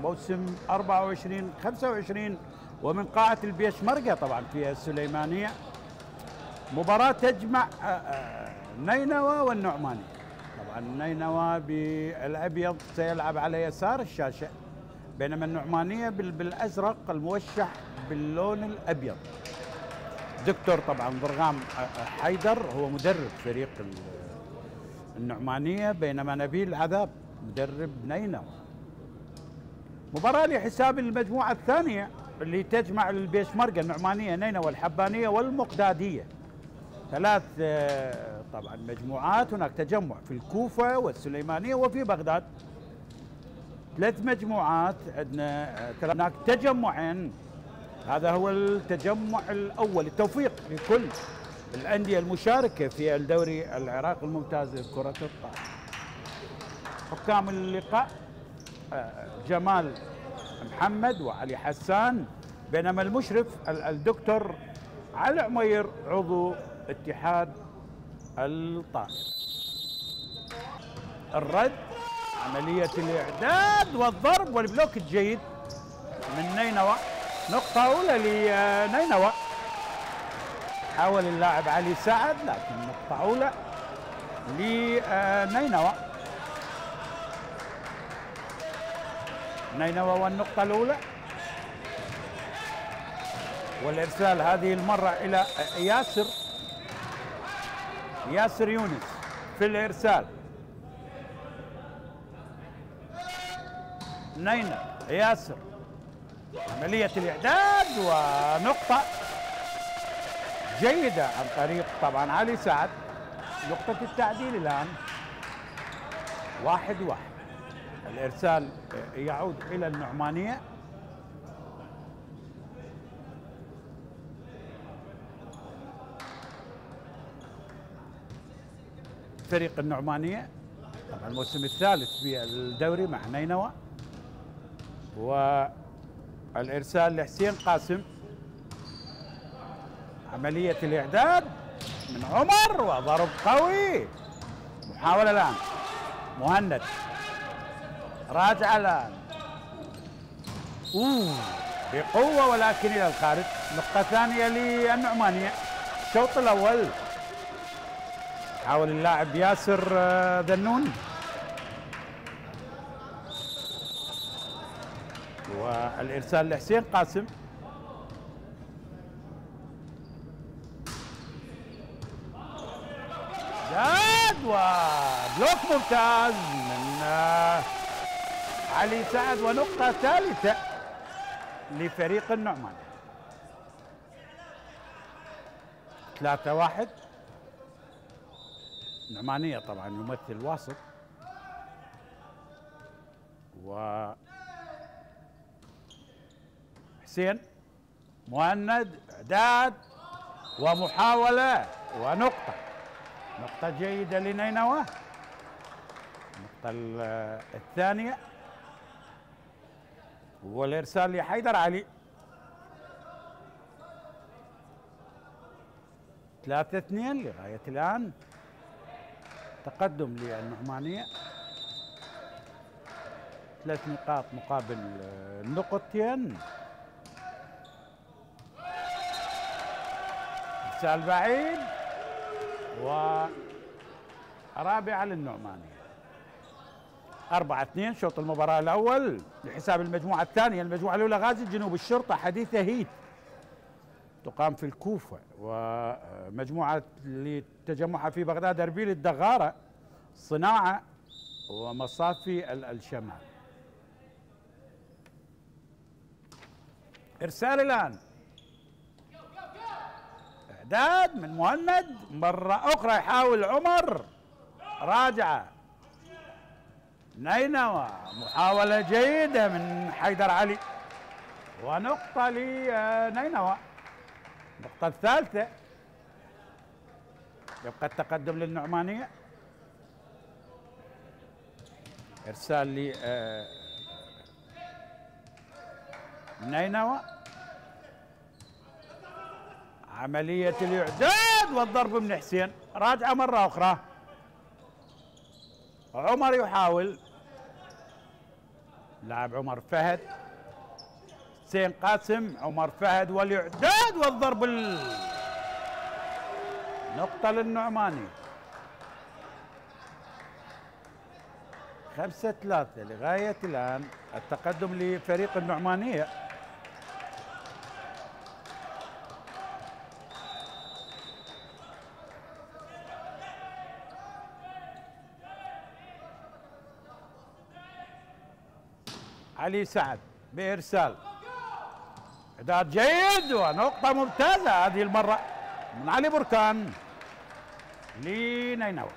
موسم 24 25 ومن قاعة البيشمركة طبعا في السليمانية. مباراة تجمع نينوى والنعمانية. طبعا نينوى بالأبيض سيلعب على يسار الشاشة، بينما النعمانية بالأزرق الموشح باللون الأبيض. دكتور طبعا ضرغام حيدر هو مدرب فريق النعمانية، بينما نبيل عذاب مدرب نينوى. مباراة لحساب المجموعة الثانية اللي تجمع البيشمركة النعمانية نينوى الحبانية والمقدادية. ثلاث طبعا مجموعات، هناك تجمع في الكوفة والسليمانية وفي بغداد. ثلاث مجموعات عندنا، هناك تجمعين. هذا هو التجمع الأول. التوفيق لكل الأندية المشاركة في الدوري العراقي الممتاز لكرة الطائرة. حكام اللقاء جمال محمد وعلي حسان، بينما المشرف الدكتور علي عمير عضو اتحاد الطائرة. الرد، عملية الإعداد والضرب والبلوك الجيد من نينوى. نقطة أولى لنينوى. حاول اللاعب علي سعد، لكن نقطة أولى لنينوى. نينوى والنقطة الأولى. والإرسال هذه المرة إلى ياسر يونس في الإرسال. نينوى ياسر، عملية الإعداد ونقطة جيدة عن طريق طبعا علي سعد. نقطة التعديل الآن 1-1. الإرسال يعود إلى النعمانية. فريق النعمانية طبعا الموسم الثالث في الدوري مع نينوى. والإرسال لحسين قاسم. عملية الإعداد من عمر وضرب قوي. محاولة الآن مهند، راجع الآن بقوة ولكن إلى الخارج. نقطة ثانية للنعمانية. الشوط الأول حاول اللاعب ياسر ذنون، والإرسال لحسين قاسم. زاد وبلوك ممتاز من علي سعد، ونقطة ثالثة لفريق النعمان. 3-1. النعمانية طبعا يمثل واسط، و حسين مهند اعداد ومحاولة ونقطة. نقطة جيدة لنينوى. النقطة الثانية والإرسال لحيدر علي. 3-2 لغاية الآن. تقدم للنعمانية 3 نقاط مقابل نقطتين. إرسال بعيد ورابعة للنعمانية. 4-2 شوط المباراة الأول لحساب المجموعة الثانية. المجموعة الأولى غازي جنوب الشرطة حديثة هيت تقام في الكوفة، ومجموعة اللي تجمعها في بغداد أربيل الدغارة صناعة ومصافي الشمال. إرسال الآن، إعداد من مهند مرة أخرى يحاول عمر، راجعة نينوى، محاولة جيدة من حيدر علي ونقطة لنينوى. النقطة الثالثة. يبقى التقدم للنعمانية. إرسال نينوى. عملية الإعداد والضرب من حسين، راجعة مرة أخرى. عمر يحاول لاعب عمر فهد، حسين قاسم، عمر فهد والاعداد والضرب نقطة للنعماني. 5-3 لغاية الآن التقدم لفريق النعمانية. علي سعد بإرسال، إعداد جيد ونقطة ممتازة هذه المرة من علي بركان لنينوى.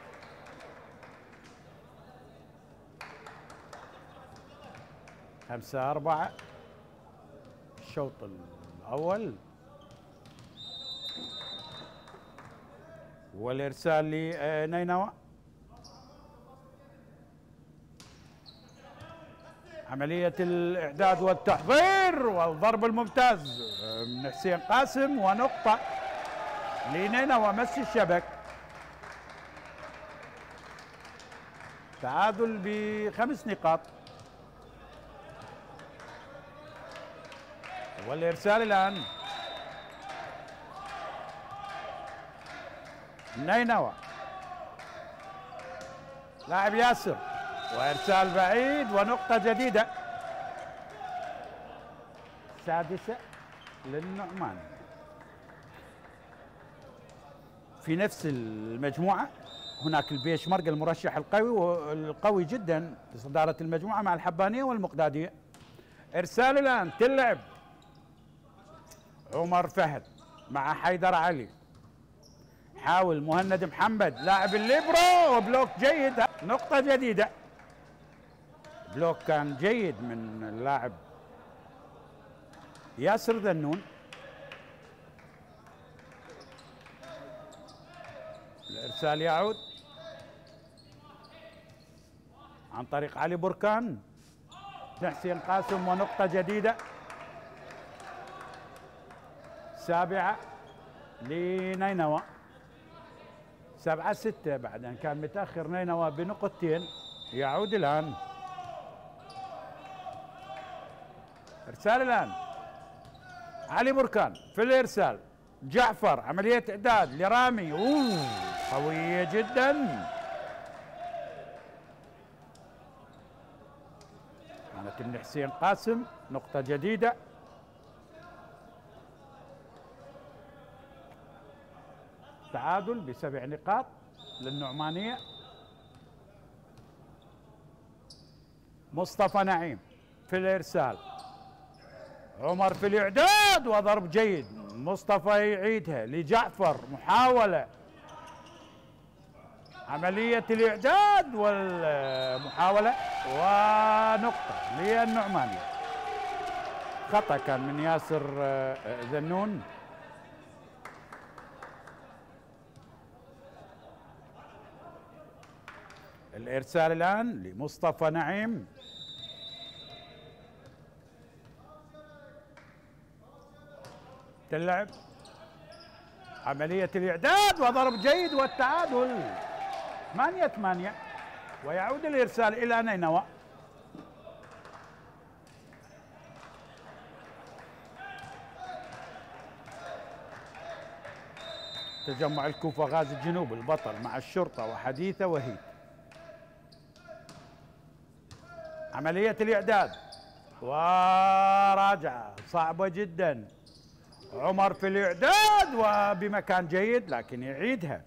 5-4 الشوط الأول، والإرسال لنينوى. عملية الإعداد والتحضير والضرب الممتاز من حسين قاسم، ونقطة لنينوى مس الشبك. تعادل ب5 نقاط. والإرسال الآن نينوى، لاعب ياسر، وإرسال بعيد ونقطة جديدة. 6 للنعمان. في نفس المجموعة هناك البيشمركة المرشح القوي جدا لصدارة المجموعة مع الحبانية والمقدادية. إرسال الآن تلعب عمر فهد مع حيدر علي، حاول مهند محمد لاعب الليبرو وبلوك جيد، نقطة جديدة. بلوك كان جيد من اللاعب ياسر ذنون. الإرسال يعود عن طريق علي بركان لحسين قاسم، ونقطة جديدة. 7 لنينوى. 7-6 بعد أن كان متأخر نينوى بنقطتين. يعود الآن إرسال الآن علي بركان في الإرسال، جعفر عملية إعداد لرامي، قوية جدا. كانت من حسين قاسم، نقطة جديدة. تعادل ب7 نقاط للنعمانية. مصطفى نعيم في الإرسال، عمر في الإعداد وضرب جيد. مصطفى يعيدها لجعفر، محاولة، عملية الإعداد والمحاولة، ونقطة للنعمانية. خطأ كان من ياسر ذنون. الإرسال الآن لمصطفى نعيم، تلعب عملية الإعداد وضرب جيد والتعادل 8-8. ويعود الإرسال إلى نينوى. تجمع الكوفة غازي الجنوب البطل مع الشرطة وحديثة وهيد. عملية الإعداد وراجعة صعبة جدا. عمر في الإعداد وبمكان جيد، لكن يعيدها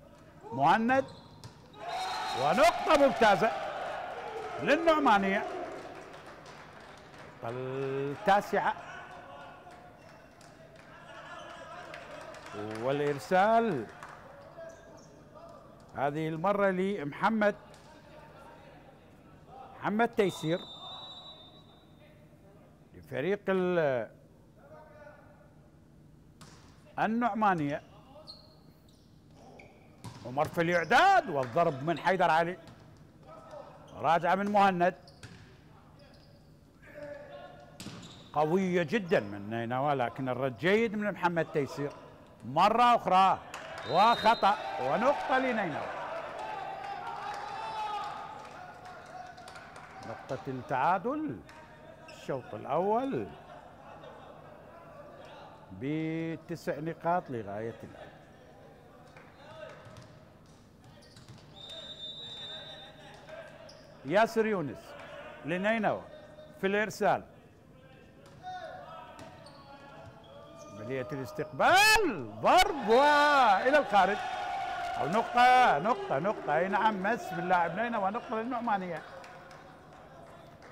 مهند، ونقطة ممتازة للنعمانية. 9 والإرسال هذه المرة لمحمد تيسير لفريق النعمانية. عمر في الإعداد والضرب من حيدر علي، راجعة من مهند، قوية جدا من نينوى، لكن الرد جيد من محمد تيسير. مرة أخرى وخطأ، ونقطة لنينوى. نقطة التعادل الشوط الأول ب9 نقاط لغاية الآن. ياسر يونس لنينوى في الإرسال، عملية الاستقبال ضرب وإلى الخارج، أو نقطة أي نعم، مس من لاعب نينوى، نقطة للنعمانية،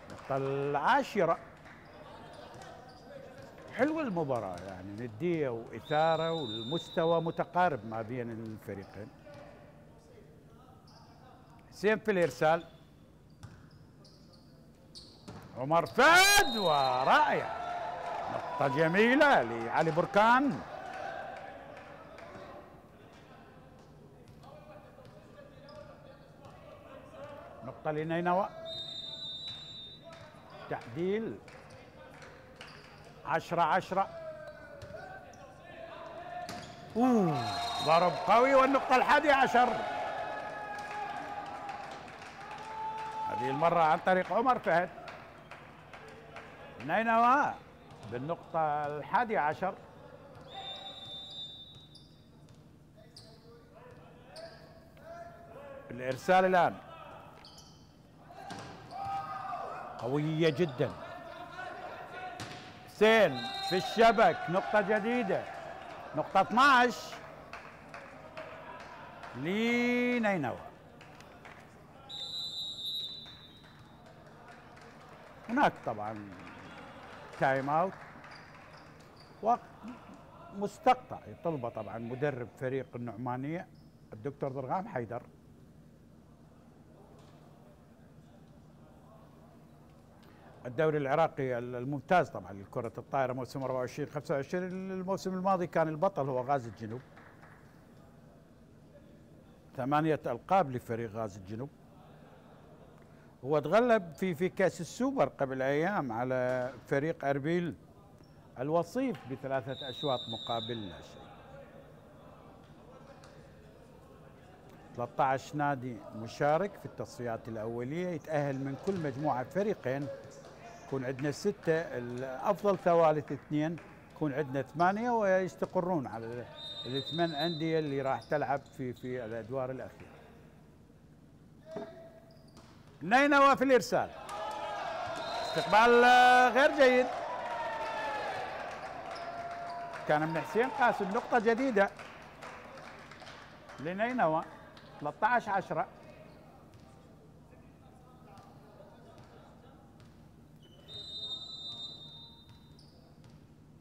النقطة العاشرة. حلوة المباراة يعني، ندية وإثارة والمستوى متقارب ما بين الفريقين. حسين في الإرسال، عمر فهد ورائع، نقطة جميلة لعلي بركان. نقطة لنينوى، تعديل 10-10. ضرب قوي، والنقطة 11 هذه المرة عن طريق عمر فهد. نينوى بالنقطة 11. الإرسال الآن قوية جدا، حسين في الشبك، نقطة جديدة، نقطة 12 لنينوى. هناك طبعا تايم اوت، وقت مستقطع يطلبه طبعا مدرب فريق النعمانية الدكتور ضرغام حيدر. الدوري العراقي الممتاز طبعا لكرة الطائرة موسم 24-25، الموسم الماضي كان البطل هو غازي الجنوب، 8 ألقاب لفريق غازي الجنوب. هو تغلب في كأس السوبر قبل أيام على فريق أربيل الوصيف ب3 أشواط مقابل لا شيء. 13 نادي مشارك في التصفيات الأولية، يتأهل من كل مجموعة فريقين، يكون عندنا 6، الأفضل ثوالث 2، يكون عندنا 8، ويستقرون على ال8 أندية اللي راح تلعب في الأدوار الأخيرة. نينوى في الإرسال، استقبال غير جيد، كان من حسين قاسم. نقطة جديدة لنينوى، 13-10.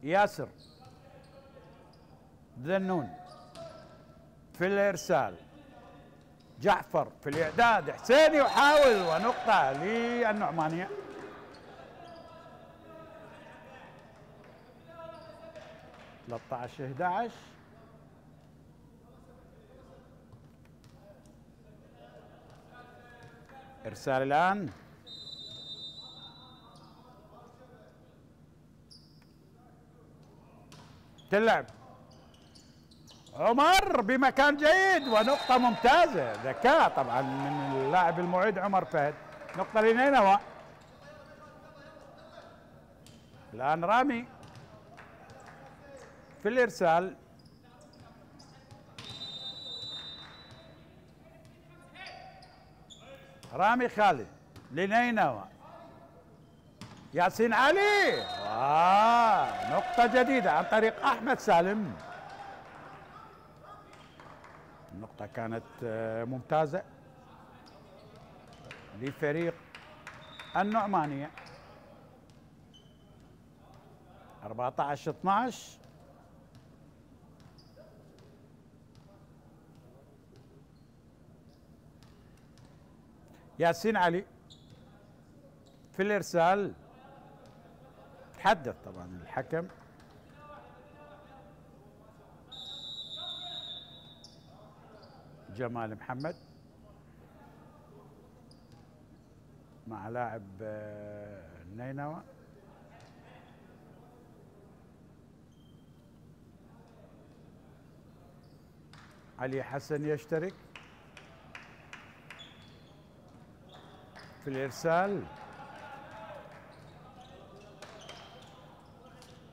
ياسر ذنون في الإرسال، جعفر في الإعداد، حسين يحاول، ونقطة للنعمانية. - 13-11. إرسال الآن، تلعب عمر بمكان جيد، ونقطة ممتازة، ذكاء طبعا من اللاعب المعد عمر فهد. نقطة لنينوى. الآن رامي في الإرسال، رامي خالد لنينوى، ياسين علي، نقطة جديدة عن طريق أحمد سالم. النقطة كانت ممتازة لفريق النعمانية. 14-12. ياسين علي في الإرسال، تحدث طبعا الحكم. جمال محمد مع لاعب نينوى. علي حسن يشترك في الإرسال،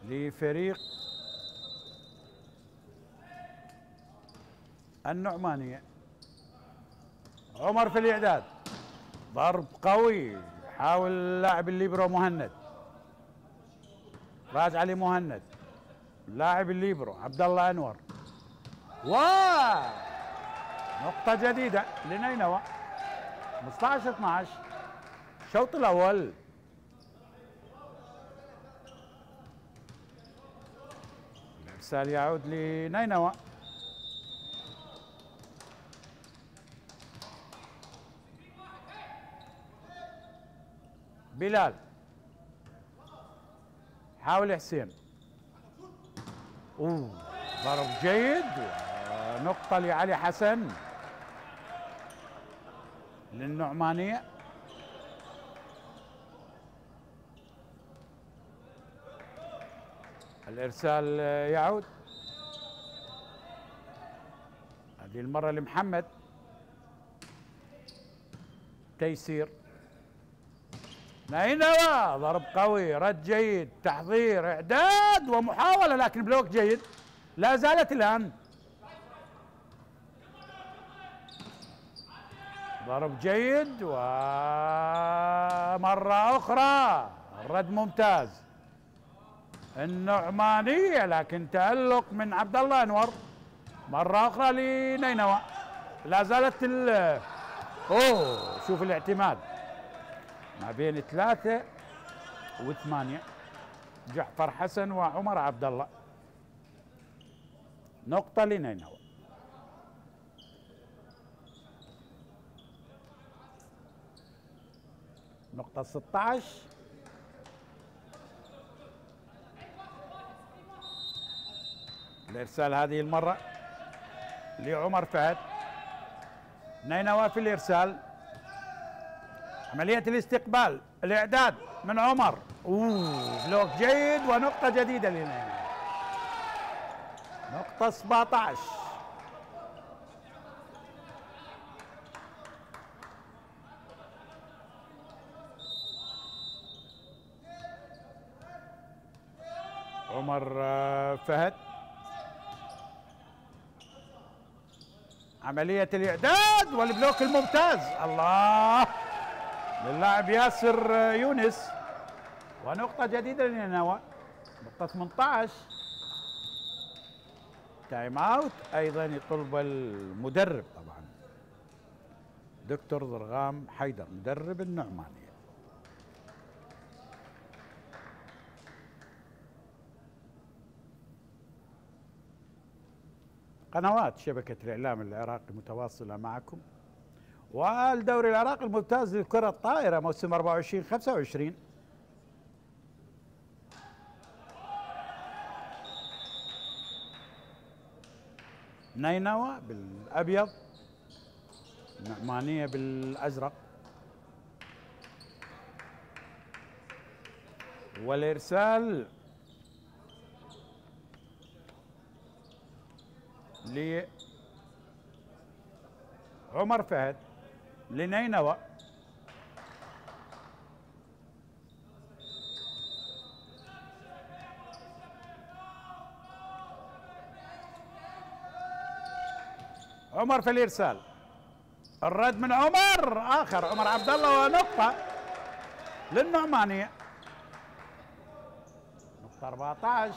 لفريق النعمانية. عمر في الإعداد، ضرب قوي، حاول اللاعب الليبرو مهند، راجع لمهند، لاعب الليبرو عبد الله انور، نقطة جديدة لنينوى. 15-12 الشوط الأول. الإرسال يعود لنينوى. بلال، حاول حسين، ضرب جيد، ونقطة لعلي حسن للنعمانية. الإرسال يعود هذه المرة لمحمد. تيسير، نينوى، ضرب قوي، رد جيد، تحضير، إعداد ومحاولة، لكن بلوك جيد لا زالت الآن. ضرب جيد، ومرة أخرى الرد ممتاز النعمانية، لكن تألق من عبد الله أنور. مرة أخرى لنينوى، لا زالت شوف الاعتماد ما بين 3 و8. جعفر حسن وعمر عبد الله. نقطة لنينوى. نقطة 16. الإرسال هذه المرة لعمر فهد. نينوى في الإرسال، عملية الاستقبال، الإعداد من عمر، بلوك جيد، ونقطة جديدة لنينوى. نقطة 17. عمر فهد، عملية الإعداد والبلوك الممتاز، الله، للاعب ياسر يونس، ونقطة جديدة لنينوى. نقطة 18. تايم اوت ايضا يطلب المدرب طبعا، دكتور ضرغام حيدر مدرب النعمانية. قنوات شبكة الإعلام العراقي متواصلة معكم. والدوري العراقي الممتاز للكرة الطائرة موسم 24-25. نينوى بالأبيض، النعمانية بالأزرق. والإرسال لعمر فهد لنينوى. عمر في الإرسال، الرد من عمر آخر، عمر عبد الله، ونقطة للنعمانية. نقطة 14.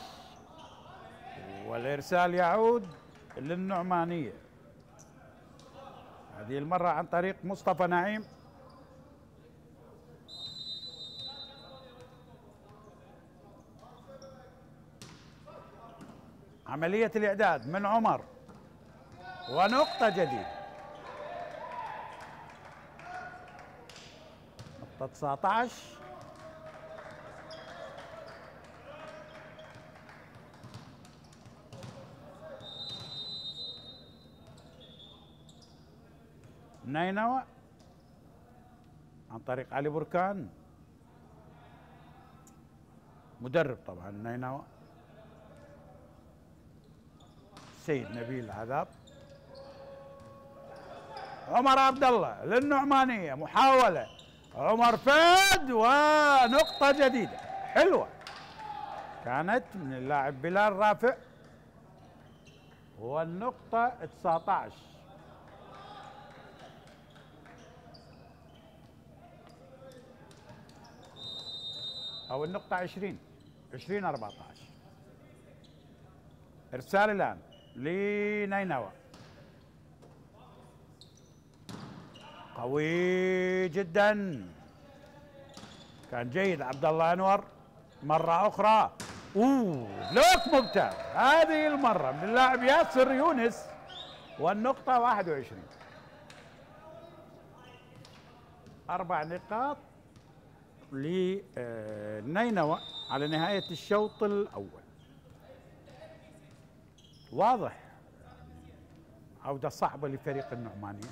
والإرسال يعود للنعمانية، هذه المرة عن طريق مصطفى نعيم. عملية الإعداد من عمر، ونقطة جديدة. نقطة 19. نينوى عن طريق علي بركان، مدرب طبعا نينوى، سيد نبيل عذاب. عمر عبد الله للنعمانية، محاولة، عمر فهد، ونقطة جديدة حلوة كانت من اللاعب بلال رافع، والنقطة 19. أو النقطة 20 14. إرسال الآن لنينوى، قوي جدا، كان جيد عبد الله أنور مرة أخرى. بلوك ممتاز هذه المرة من اللاعب ياسر يونس، والنقطة 21. 4 نقاط لنينوى على نهاية الشوط الأول. واضح عودة صعبة لفريق النعمانية،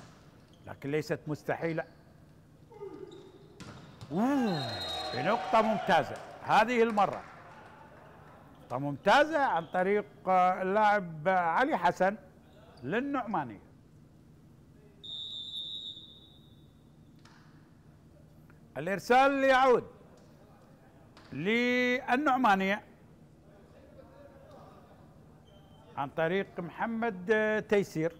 لكن ليست مستحيلة. بنقطة ممتازة هذه المرة، نقطة ممتازة عن طريق اللاعب علي حسن للنعمانية. الإرسال يعود للنعمانية عن طريق محمد تيسير.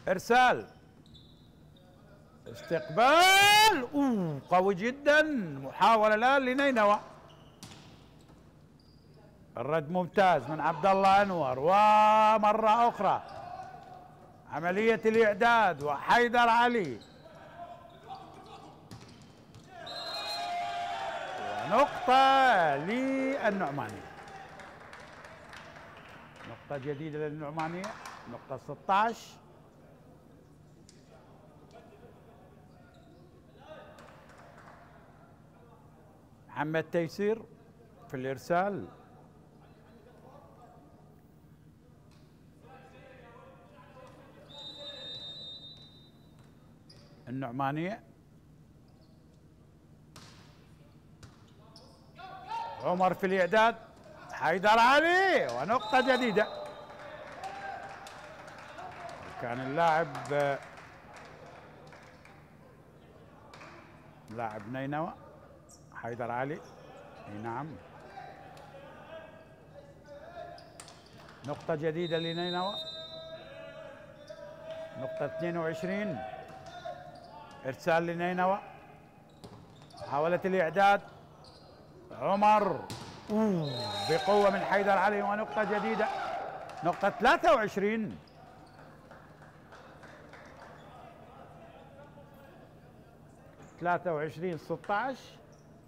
إرسال، استقبال، قوي جدا، محاولة الآن لنينوى. الرد ممتاز من عبد الله أنور، ومرة أخرى عملية الإعداد وحيدر علي، ونقطة للنعمانية، نقطة جديدة للنعمانية، نقطة 16. محمد تيسير في الإرسال، النعمانية. عمر في الإعداد، حيدر علي، ونقطة جديدة. كان لاعب نينوى حيدر علي، اي نعم. نقطة جديدة لنينوى، نقطة 22. إرسال لنينوى، محاولة الإعداد، عمر بقوة من حيدر علي، ونقطة جديدة، نقطة 23. -23 16.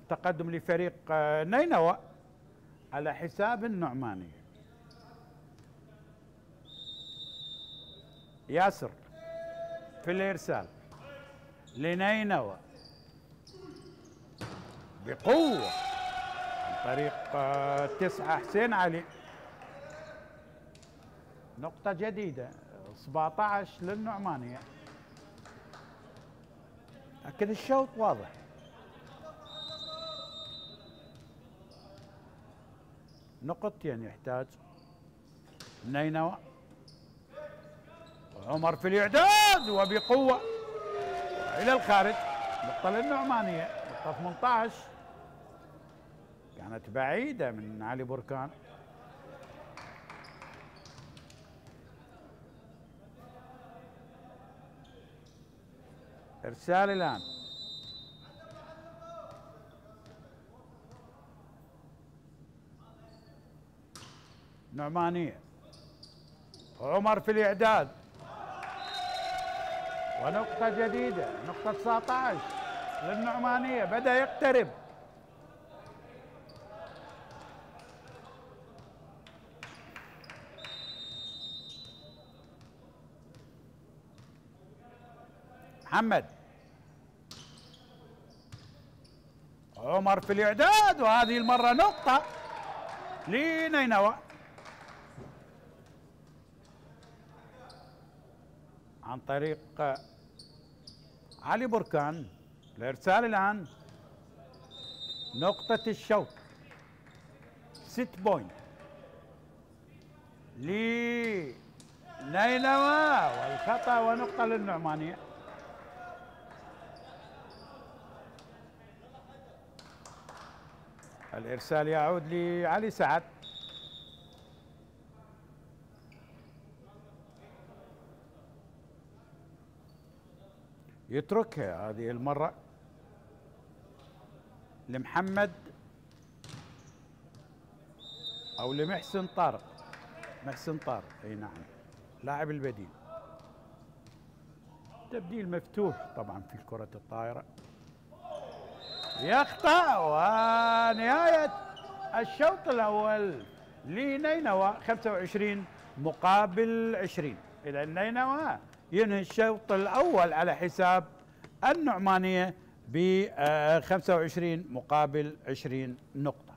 تقدم لفريق نينوى على حساب النعمانية. ياسر في الإرسال لنينوى بقوة عن طريق 9 حسين علي، نقطة جديدة 17 للنعمانية. لكن الشوط واضح، نقطتين يحتاج نينوى. عمر في الإعداد وبقوة إلى الخارج، نقطة للنعمانية، نقطة 18. كانت بعيدة من علي بركان. إرسال الآن نعمانية، عمر في الإعداد، ونقطة جديدة، نقطة 19 للنعمانية، بدأ يقترب. محمد، عمر في الإعداد، وهذه المرة نقطة لنينوى عن طريق علي بركان. الإرسال الآن نقطة الشوط، 6 بوينت نينوى والخطأ ونقطة للنعمانية. الإرسال يعود لعلي سعد. يتركها هذه المرة لمحمد أو لمحسن طارق. محسن طارق، أي نعم، لاعب البديل. تبديل مفتوح طبعا في كرة الطائرة. يخطأ، ونهاية الشوط الأول لنينوى 25 مقابل 20. إذا نينوى ينهي الشوط الأول على حساب النعمانية ب 25 مقابل 20 نقطة.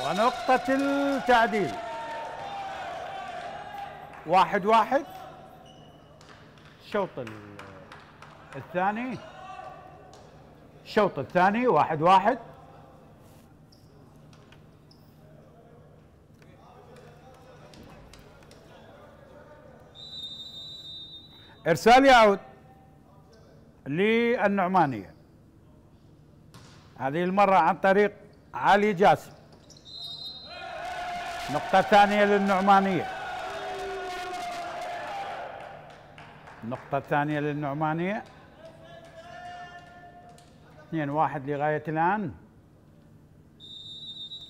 ونقطة التعديل. 1-1. الشوط الثاني 1-1. إرسال يعود للنعمانية، هذه المرة عن طريق علي جاسم. نقطة ثانية للنعمانية. النقطة الثانية للنعمانية. 2-1 لغاية الآن.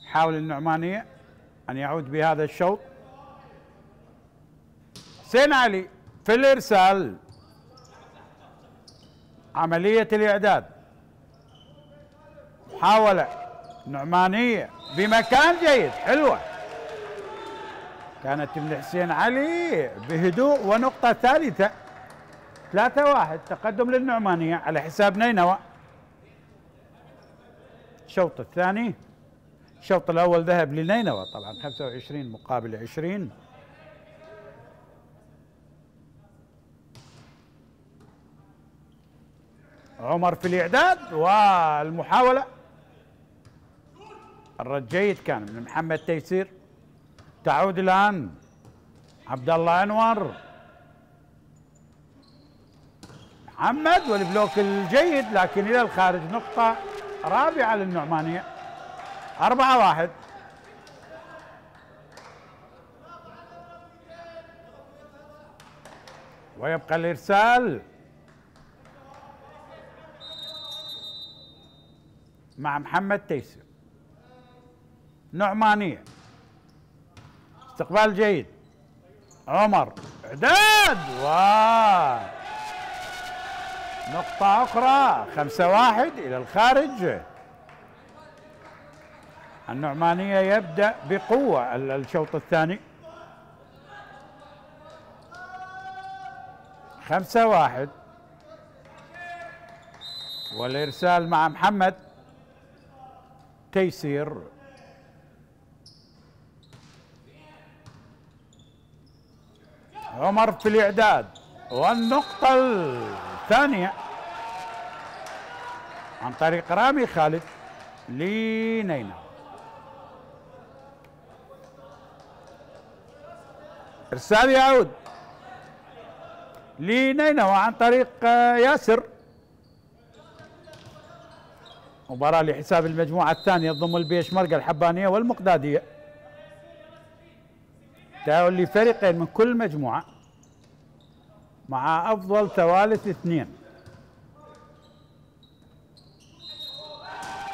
حاول النعمانية أن يعود بهذا الشوط. حسين علي في الإرسال. عملية الإعداد. محاولة نعمانية بمكان جيد، حلوة كانت من حسين علي بهدوء. ونقطة ثالثة. 3-1 تقدم للنعمانية على حساب نينوى. الشوط الثاني. الشوط الأول ذهب لنينوى طبعا 25 مقابل 20. عمر في الإعداد والمحاولة. الرد جيد كان من محمد تيسير. تعود الآن عبد الله أنور. محمد والبلوك الجيد لكن إلى الخارج. نقطة رابعة للنعمانية. 4-1. ويبقى الإرسال مع محمد تيسير. نعمانية. استقبال جيد. عمر إعداد نقطة أخرى. 5-1 إلى الخارج. النعمانية يبدأ بقوة الشوط الثاني. 5-1. والإرسال مع محمد تيسير. عمر في الإعداد. والنقطة الثانية عن طريق رامي خالد لنينوى. إرسال يعود لنينوى عن طريق ياسر. مباراة لحساب المجموعة الثانية تضم البيشمركة الحبانية والمقدادية. تأهل لفريقين من كل مجموعة مع أفضل ثوالث 2.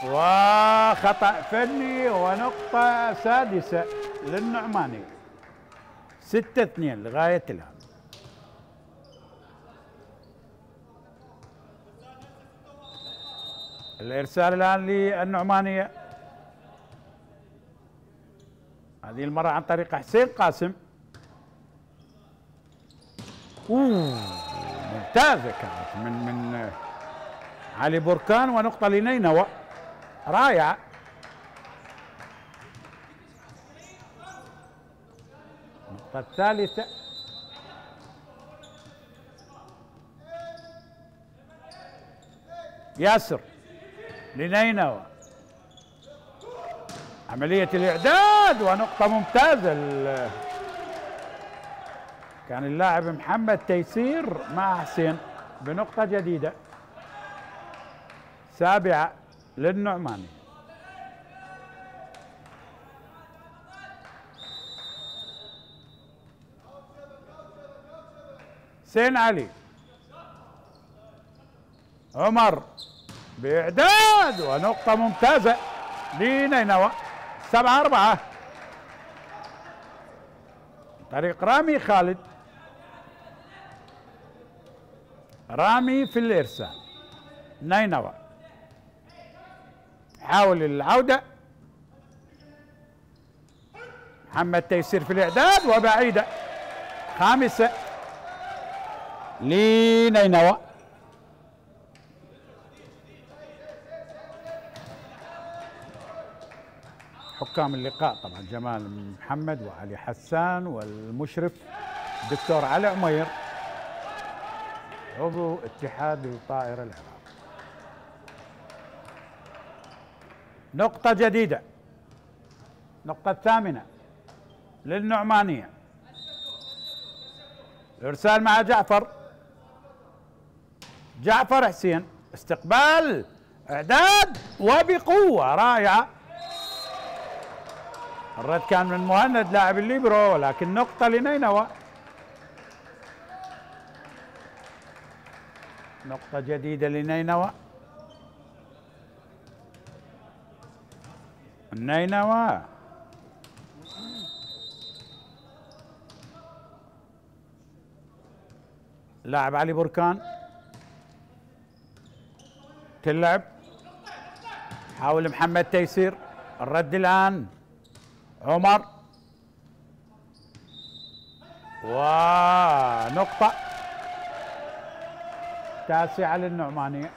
وخطأ فني ونقطة سادسة للنعمانية. 6-2 لغاية الآن. الإرسال الآن للنعمانية، هذه المرة عن طريق حسين قاسم. ممتازة كانت من علي بركان. ونقطة لنينوى رائعة. النقطة الثالثة. ياسر لنينوى. عملية الإعداد ونقطة ممتازة. كان اللاعب محمد تيسير مع حسين بنقطة جديدة. 7 للنعماني. حسين علي. عمر بإعداد ونقطة ممتازة لنينوى. 7-4 طريق رامي خالد. رامي في الإرسال. نينوى حاول العودة. محمد تيسير في الإعداد وبعيدة. 5 لنينوى. حكام اللقاء طبعا جمال محمد وعلي حسان، والمشرف الدكتور علي عمير عضو اتحاد الطائرة العراقي. نقطة جديدة، النقطة الثامنة للنعمانية. الإرسال مع جعفر حسين، استقبال، إعداد وبقوة رائعة. الرد كان من مهند لاعب الليبرو، ولكن نقطة لنينوى. نقطة جديدة لنينوى. النينوى لاعب علي بركان تلعب، حاول محمد تيسير، الرد الآن عمر، ونقطة تاسعة للنعمانية.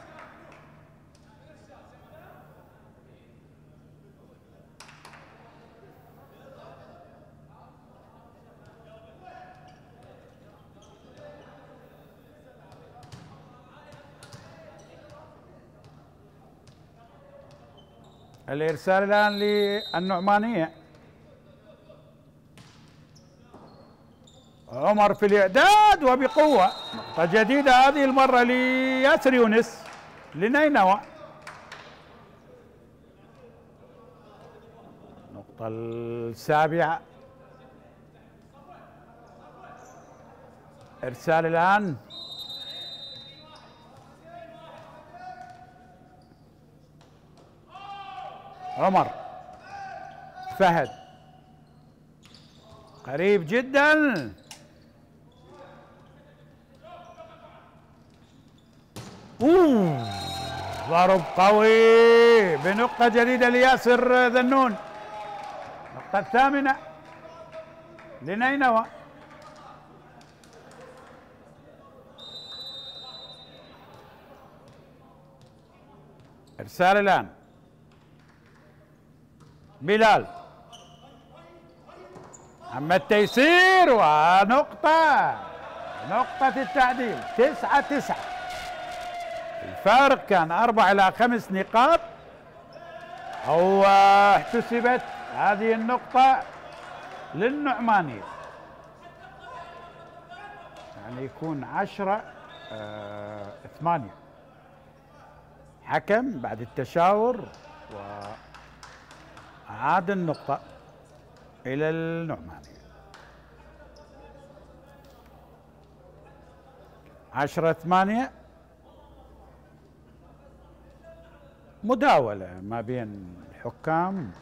الإرسال الآن للنعمانية. عمر في الإعداد وبقوة، نقطة جديدة هذه المرة لياسر يونس لنينوى. النقطة السابعة. إرسال الآن عمر، فهد قريب جدا، ضرب قوي بنقطة جديدة لياسر ذنون. النقطة الثامنة لنينوى. إرسال الآن بلال، محمد تيسير، ونقطة التعديل. 9-9. الفارق كان 4 إلى 5 نقاط، أو احتسبت هذه النقطة للنعمانية، يعني يكون 10-8. حكم بعد التشاور وعاد النقطة إلى النعمانية. 10-8. مداولة ما بين الحكام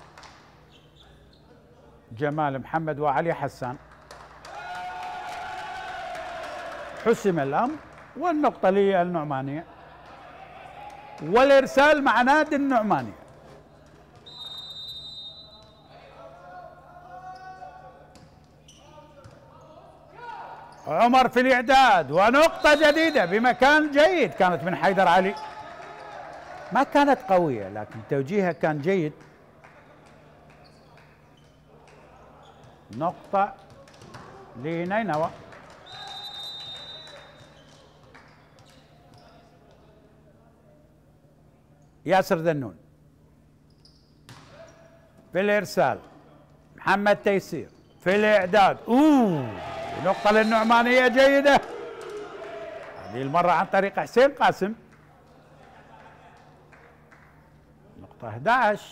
جمال محمد وعلي حسان. حسم الأمر والنقطة للنعمانية، والإرسال مع نادي النعمانية. عمر في الإعداد، ونقطة جديدة بمكان جيد كانت من حيدر علي، ما كانت قوية لكن توجيهها كان جيد. نقطة لنينوى. ياسر ذنون في الإرسال، محمد تيسير في الإعداد، نقطة للنعمانية جيدة هذه المرة عن طريق حسين قاسم. نقطة 11.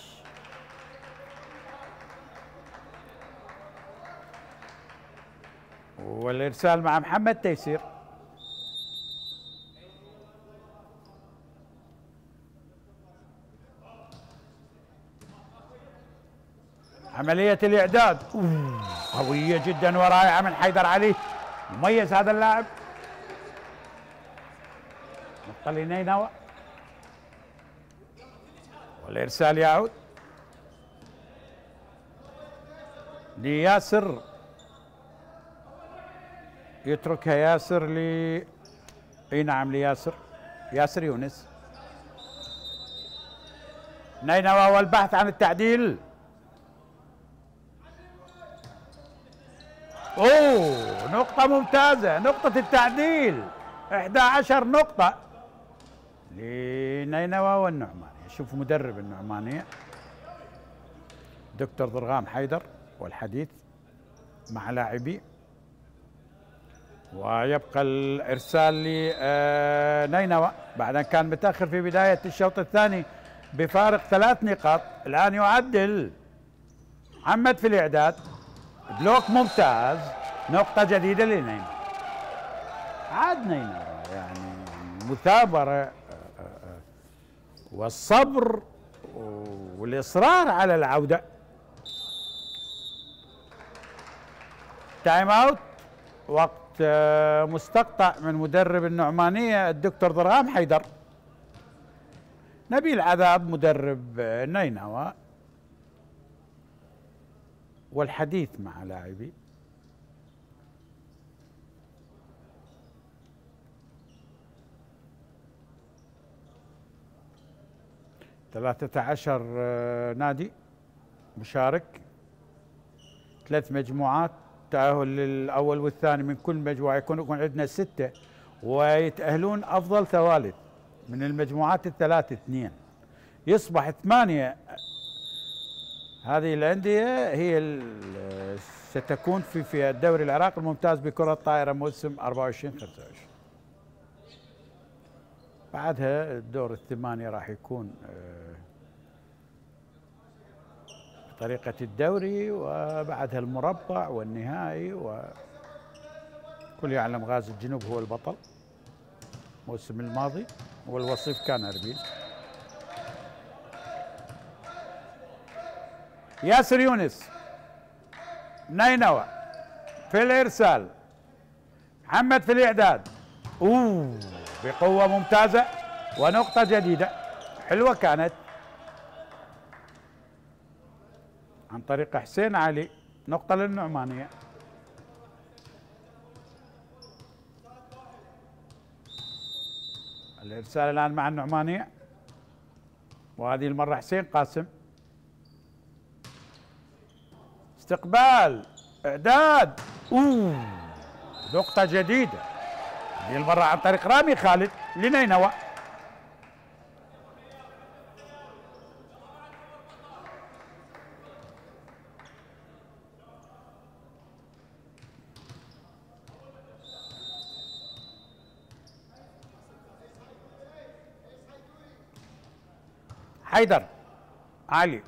والإرسال مع محمد تيسير. عملية الإعداد قوية جدا ورائعة من حيدر علي، مميز هذا اللاعب. نقطة لنينوى، والإرسال يعود لياسر، يتركها ياسر نعم ياسر يونس. نينوى والبحث عن التعديل. اوه نقطة ممتازة، نقطة التعديل، 11 نقطة لنينوى والنعمانية. شوف مدرب النعمانية دكتور ضرغام حيدر والحديث مع لاعبيه. ويبقى الارسال لنينوى بعد ان كان متاخر في بدايه الشوط الثاني بفارق 3 نقاط. الان يعدل محمد في الاعداد، بلوك ممتاز، نقطه جديده لنينوى. عاد نينوى يعني المثابره والصبر والاصرار على العوده. تايم اوت، وقت مستقطع من مدرب النعمانية الدكتور ضرغام حيدر. نبيل عذاب مدرب نينوى والحديث مع لاعبي. ثلاثة عشر نادي مشارك، 3 مجموعات، تأهل للأول والثاني من كل مجموعة، يكون عندنا 6 ويتأهلون أفضل ثوالث من المجموعات الثلاث 2، يصبح 8. هذه الأندية هي ستكون في الدوري العراقي الممتاز بكرة الطائرة موسم 24-25. بعدها الدور ال8 راح يكون طريقة الدوري، وبعدها المربع والنهائي. وكل يعلم غازي الجنوب هو البطل الموسم الماضي، والوصيف كان أربيل. ياسر يونس نينوى في الإرسال، محمد في الإعداد، بقوة ممتازة ونقطة جديدة حلوة كانت عن طريق حسين علي، نقطة للنعمانية. الإرسال الآن مع النعمانية، وهذه المرة حسين قاسم. استقبال، إعداد، نقطة جديدة هذه المرة عن طريق رامي خالد لنينوى. حيدر علي،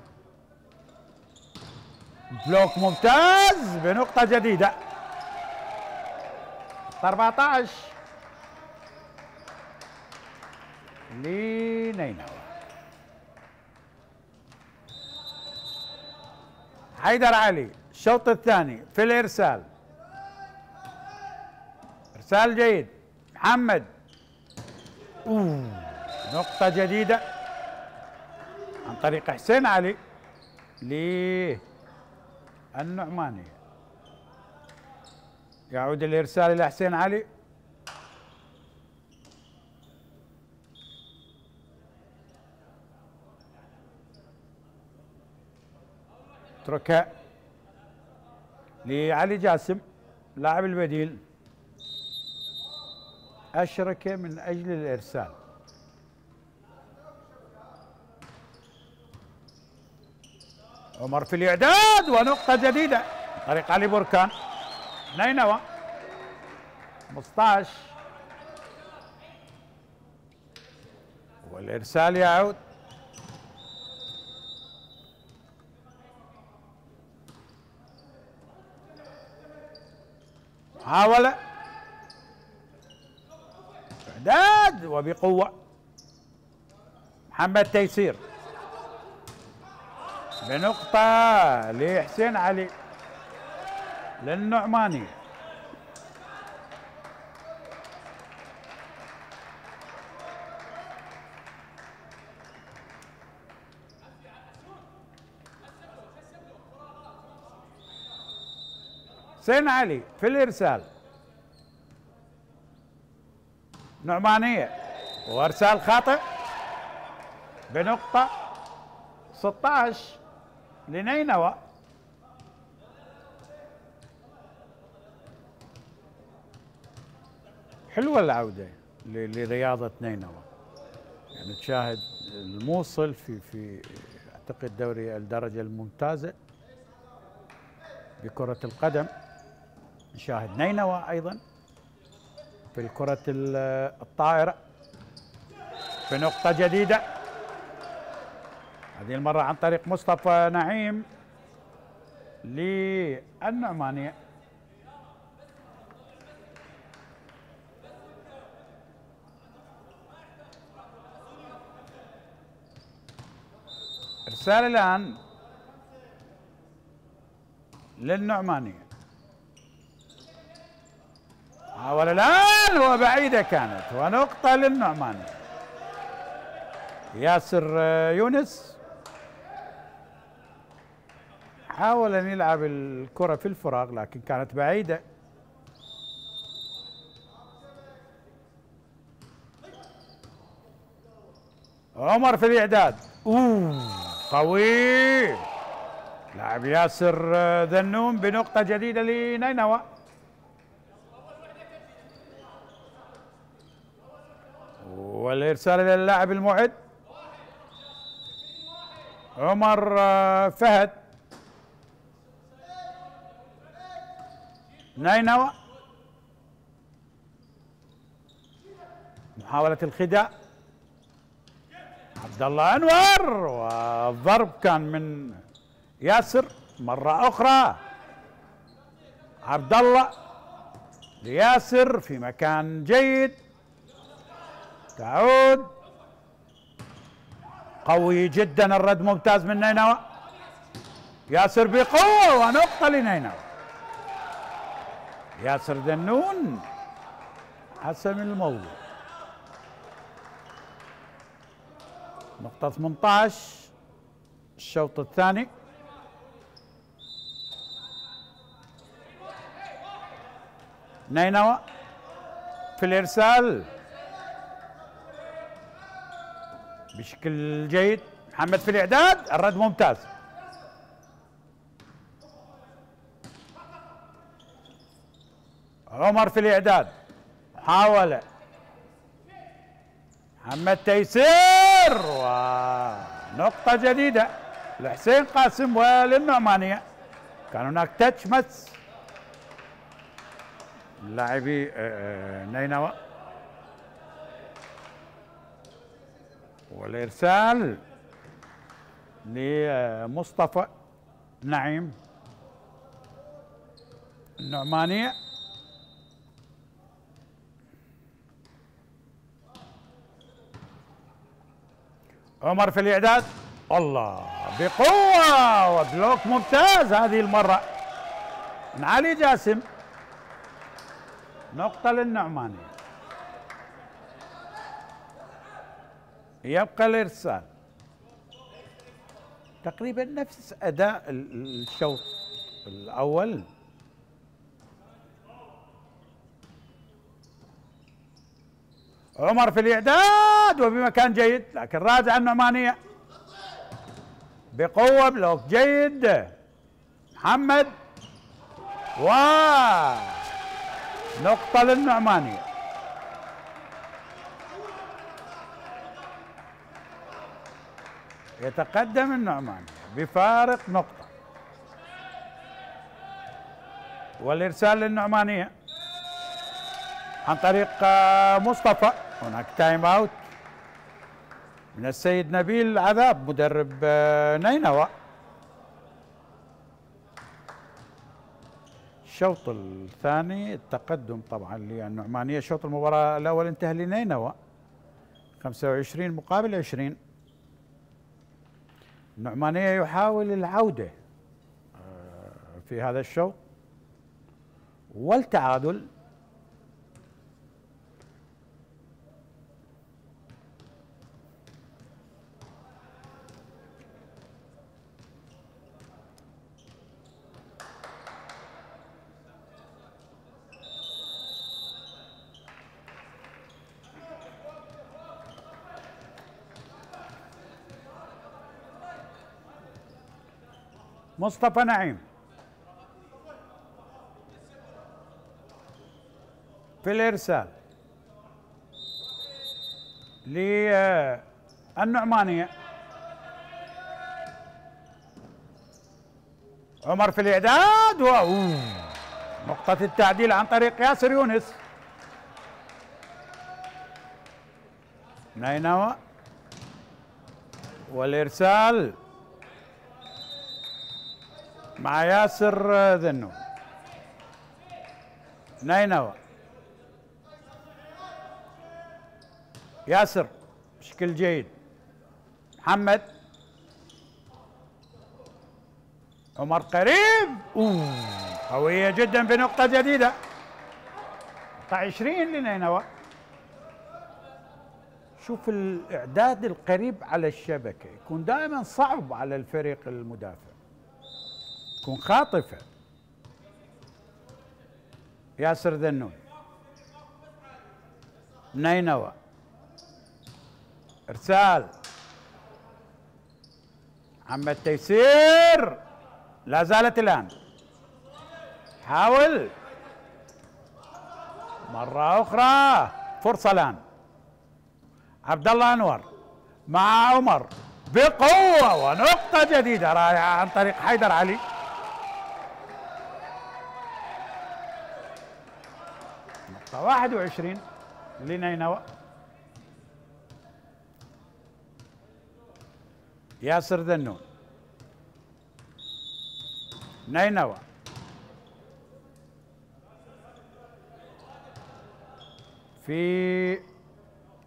بلوك ممتاز بنقطة جديدة. 14 لنينوى. حيدر علي الشوط الثاني في الإرسال، إرسال جيد، محمد، نقطة جديدة عن طريق حسين علي للنعمانية. يعود الإرسال إلى حسين علي، اتركها لعلي جاسم لاعب البديل، أشركه من أجل الإرسال. عمر في الإعداد ونقطة جديدة طريق علي بركان. نينوى 15 والإرسال يعود. محاولة، إعداد وبقوة، محمد تيسير بنقطة لحسين علي للنعماني. حسين علي في الإرسال، نعمانية وإرسال خاطئ بنقطة. 16 لنينوى. حلوة العودة لرياضة نينوى، يعني تشاهد الموصل في اعتقد دوري الدرجة الممتازة بكرة القدم، نشاهد نينوى أيضا في الكرة الطائرة في نقطة جديدة، هذه المرة عن طريق مصطفى نعيم للنعمانية. إرسال الآن للنعمانية، حاول الآن وبعيدة كانت، ونقطة للنعمانية. ياسر يونس حاول أن يلعب الكرة في الفراغ لكن كانت بعيدة. عمر في الإعداد، قوي لاعب ياسر ذنون بنقطة جديدة لنينوى. والإرسال إلى اللاعب المعد عمر فهد. نينوى محاولة الخداع، عبد الله انور، والضرب كان من ياسر مرة أخرى. عبد الله لياسر في مكان جيد، تعود قوي جدا، الرد ممتاز من نينوى. ياسر بقوة ونقطة لنينوى. ياسر ذنون حسم الموضوع. نقطة 18 الشوط الثاني. نينوى في الإرسال بشكل جيد، محمد في الإعداد، الرد ممتاز. عمر في الإعداد، محاولة محمد تيسير، ونقطة جديدة لحسين قاسم وللنعمانية. كان هناك تاتش مس لاعبي نينوى. والإرسال لمصطفى نعيم النعمانية. عمر في الإعداد، الله بقوة وبلوك ممتاز هذه المرة من علي جاسم. نقطة للنعمانية. يبقى الإرسال تقريبا نفس أداء الشوط الأول. عمر في الإعداد وبمكان جيد، لكن راجع النعمانية بقوة، بلوك جيد محمد، ونقطة للنعمانية. يتقدم النعمانية بفارق نقطة. والإرسال للنعمانية عن طريق مصطفى. هناك تايم اوت من السيد نبيل عذاب مدرب نينوى. الشوط الثاني التقدم طبعا للنعمانية. شوط المباراة الأول انتهى لنينوى 25 مقابل 20. النعمانية يحاول العودة في هذا الشوط والتعادل. مصطفى نعيم في الإرسال، للنعمانية. عمر في الإعداد نقطة التعديل عن طريق ياسر يونس. نينوى والإرسال مع ياسر ذنون. نينوى ياسر بشكل جيد. محمد عمر قريب قوية جدا بنقطة جديدة. 20 لنينوى. شوف الإعداد القريب على الشبكة يكون دائما صعب على الفريق المدافع، يكون خاطفة. ياسر ذنون. نينوى إرسال. محمد تيسير لا زالت الآن. حاول مرة أخرى، فرصة الآن. عبد الله أنور مع عمر بقوة ونقطة جديدة رائعة عن طريق حيدر علي. نقطة 21 لنينوى. ياسر ذنون. نينوى في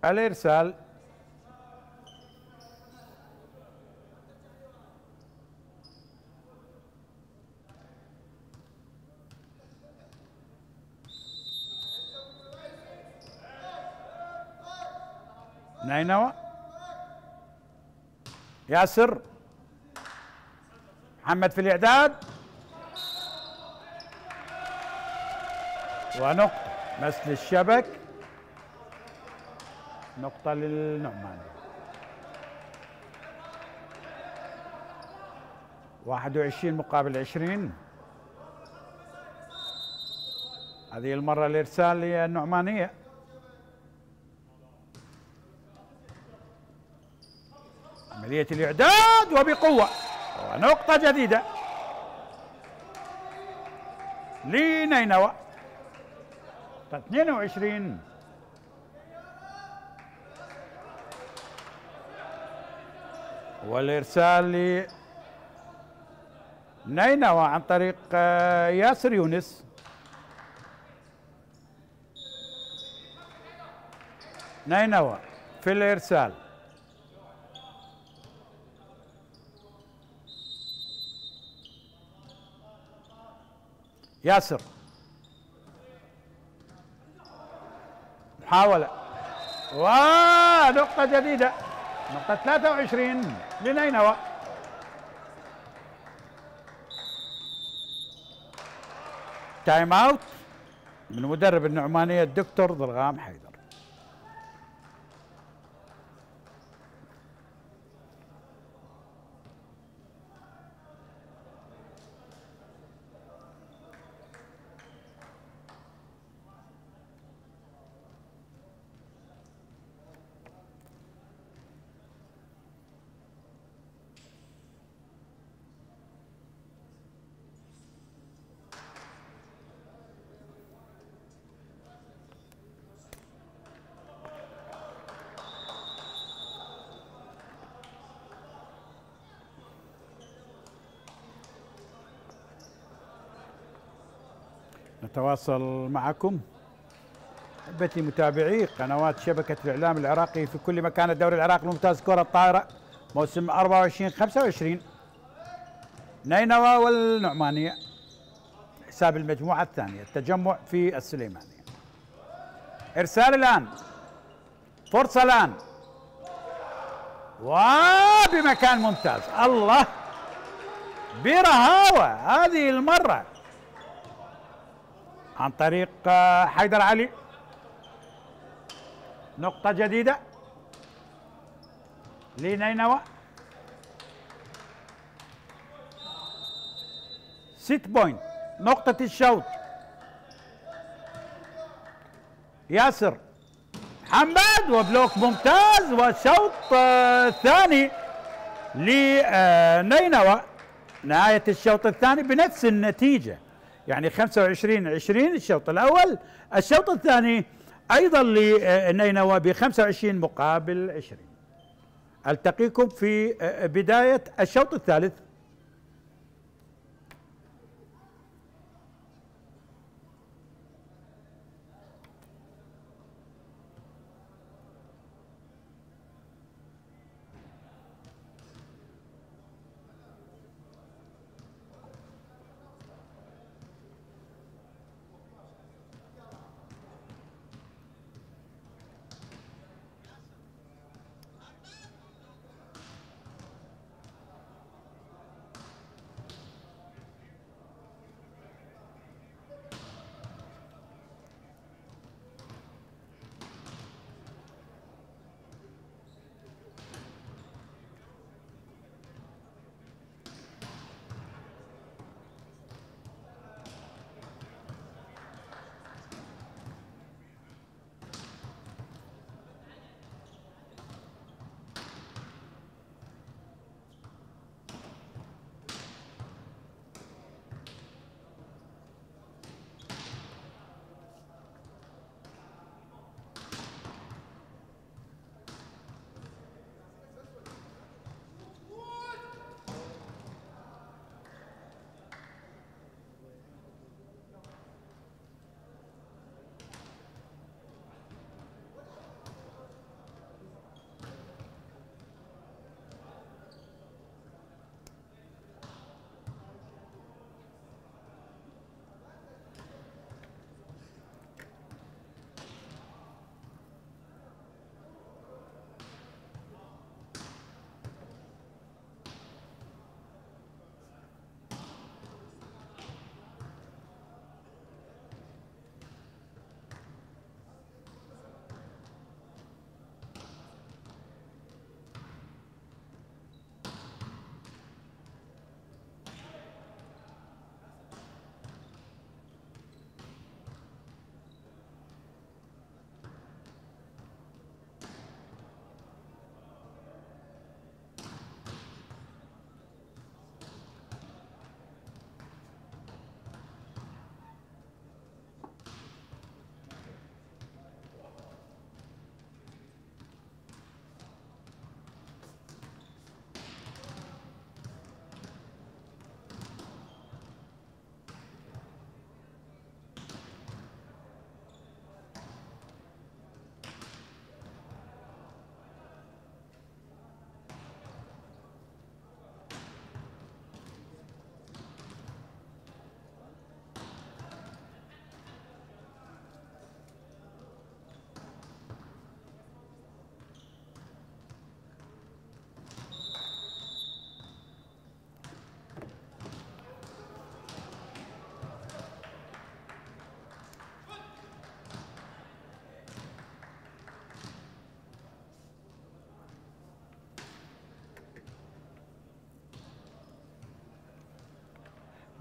الإرسال. نينوى ياسر. محمد في الإعداد ونقطة مثل الشبك. نقطة للنعمان. 21 مقابل 20. هذه المرة الإرسال للنعمانية. عملية الإعداد وبقوة ونقطة جديدة لنينوى. 22 والإرسال لنينوى عن طريق ياسر يونس. نينوى في الإرسال. ياسر محاولة ونقطة جديدة. نقطة 23 لنينوى. تايم اوت من مدرب النعمانية الدكتور ضرغام حيدر. نتواصل معكم احبتي متابعي قنوات شبكة الإعلام العراقي في كل مكان. الدوري العراقي الممتاز كرة الطائرة موسم 24-25. نينوى والنعمانية حساب المجموعة الثانية. التجمع في السليمانية. إرسال الآن. فرصة الآن وبمكان ممتاز. الله برهاوة هذه المرة عن طريق حيدر علي. نقطة جديدة لنينوى. 6 بوينت. نقطة الشوط. ياسر محمد وبلوك ممتاز، والشوط الثاني لنينوى. نهاية الشوط الثاني بنفس النتيجة، يعني 25-20 الشوط الأول، الشوط الثاني أيضا لنينوى ب 25 مقابل 20. ألتقيكم في بداية الشوط الثالث.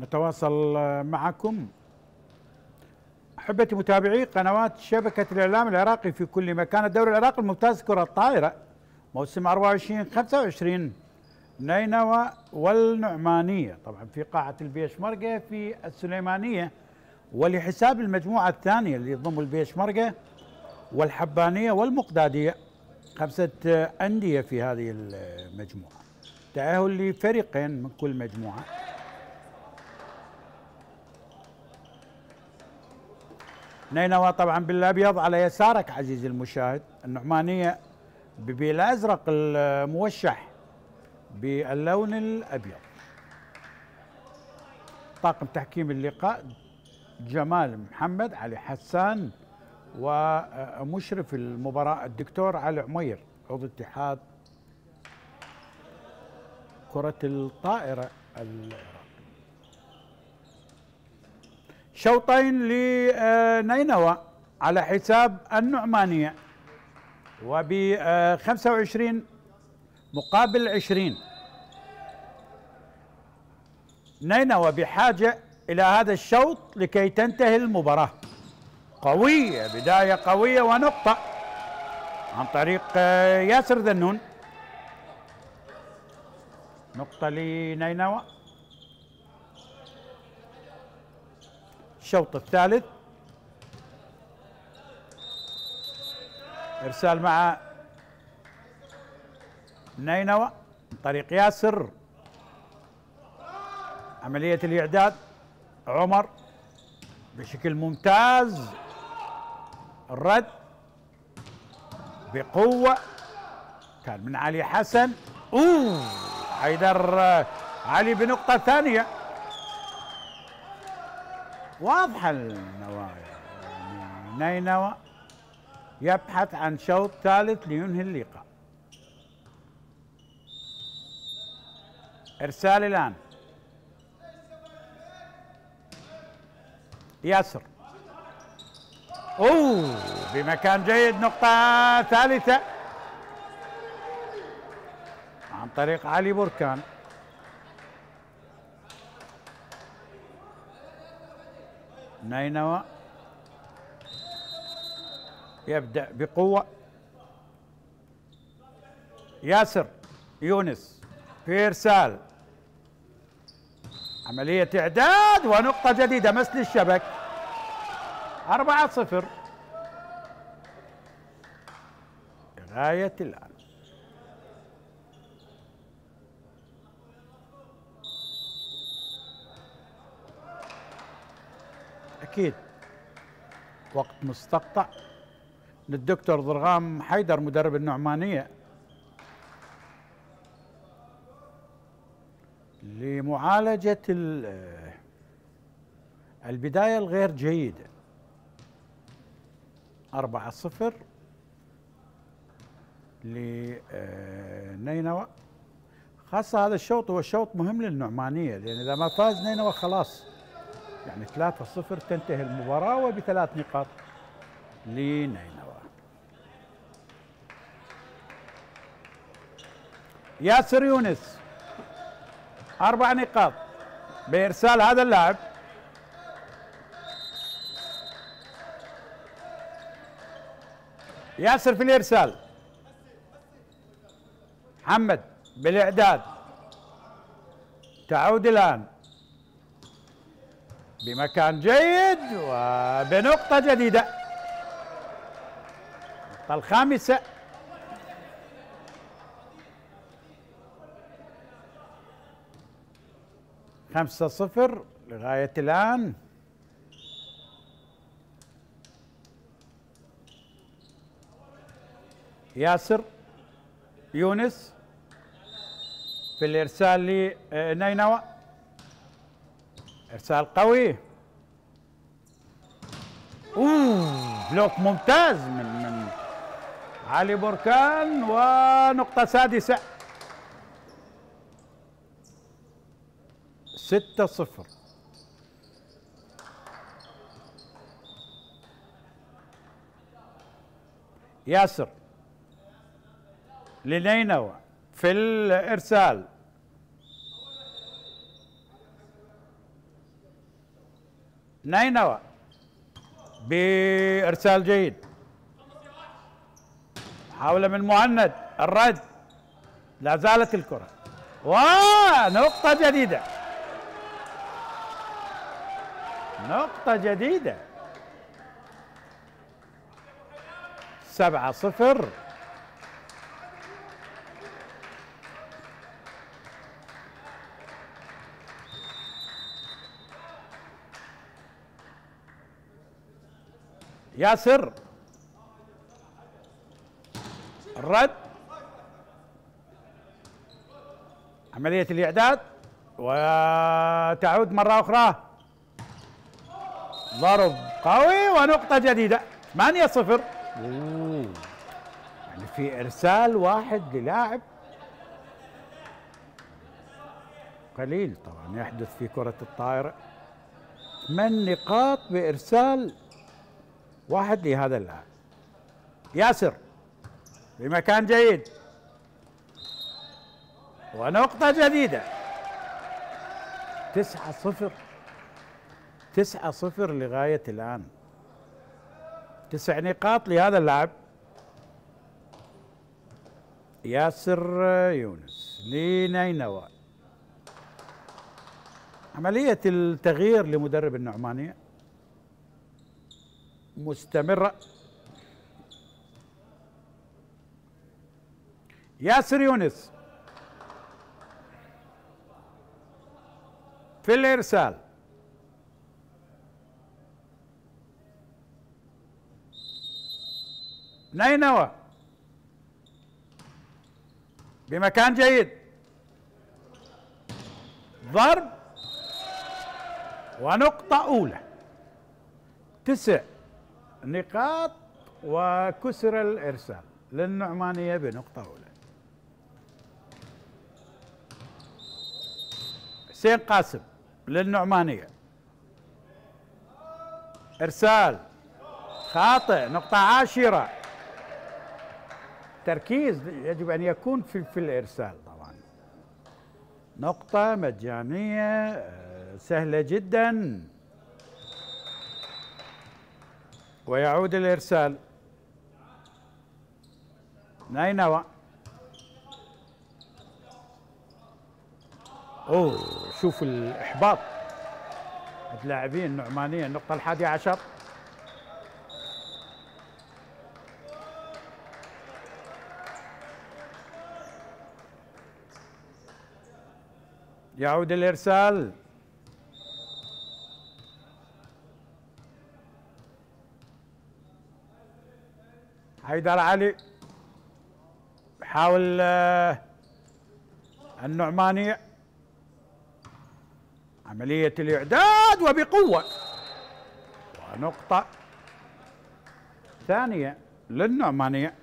نتواصل معكم أحبتي متابعي قنوات شبكة الإعلام العراقي في كل مكان. الدوري العراقي الممتاز كرة الطائرة موسم 24-25 نينوى والنعمانية، طبعا في قاعة البيشمركة في السليمانية، ولحساب المجموعة الثانية اللي يضم البيشمركة والحبانية والمقدادية، 5 أندية في هذه المجموعة، تأهل لفريقين من كل مجموعة. نينوى طبعا بالابيض على يسارك عزيزي المشاهد، النعمانيه بالازرق الموشح باللون الابيض. طاقم تحكيم اللقاء جمال محمد، علي حسان، ومشرف المباراه الدكتور علي عمير عضو اتحاد كرة الطائرة العراقي. شوطين لنينوى على حساب النعمانية وب 25 مقابل 20. نينوى بحاجة إلى هذا الشوط لكي تنتهي المباراة. قوية، بداية قوية ونقطة عن طريق ياسر ذنون. نقطة لنينوى. الشوط الثالث إرسال مع نينوى عن طريق ياسر. عملية الإعداد عمر بشكل ممتاز. الرد بقوة كان من علي حسن. حيدر علي بنقطة ثانية. واضحة النوايا، يعني نينوى يبحث عن شوط ثالث لينهي اللقاء. إرسال الآن ياسر. بمكان جيد. نقطة ثالثة عن طريق علي بركان. نينوى يبدأ بقوة. ياسر يونس في إرسال. عملية إعداد ونقطة جديدة مس للشبك. 4-0 لغاية الآن. أكيد وقت مستقطع للدكتور ضرغام حيدر مدرب النعمانية لمعالجة البداية الغير جيدة. 4-0 لنينوى. خاصة هذا الشوط هو شوط مهم للنعمانية، لأن إذا ما فاز نينوى خلاص يعني 3-0 تنتهي المباراة وب3 نقاط لنينوى. ياسر يونس 4 نقاط بإرسال هذا اللاعب. ياسر في الإرسال. محمد بالإعداد. تعود الآن بمكان جيد وبنقطة جديدة. النقطة الخامسة. خمسة 0 لغاية الآن. ياسر يونس في الإرسال لنينوى. إرسال قوي. بلوك ممتاز من علي بركان ونقطة سادسة. 6-0 ياسر لنينوى في الإرسال. نينوى بإرسال جيد. محاولة من مهند. الرد. لا زالت الكرة ونقطة جديدة. نقطة جديدة. 7-0 ياسر. الرد. عملية الإعداد وتعود مرة أخرى. ضرب قوي ونقطة جديدة. 8-0. يعني في إرسال واحد للاعب قليل طبعا يحدث في كرة الطائرة. 8 نقاط بإرسال واحد لهذا اللاعب. ياسر بمكان جيد ونقطة جديدة. 9-0 9-0 لغاية الآن. 9 نقاط لهذا اللاعب. ياسر يونس لنينوى. عملية التغيير لمدرب النعمانية مستمرة. ياسر يونس في الإرسال. نينوى بمكان جيد، ضرب ونقطة أولى. 9 نقاط وكسر الإرسال للنعمانية بنقطة أولى. حسين قاسم للنعمانية، إرسال خاطئ، نقطة 10. تركيز يجب أن يكون في الإرسال طبعا. نقطة مجانية سهلة جدا. ويعود الإرسال. نينوى. شوف الإحباط اللاعبين النعمانية. النقطة 11. يعود الإرسال. حيدر علي يحاول النعمانية عملية الإعداد وبقوة، ونقطة ثانية للنعمانية.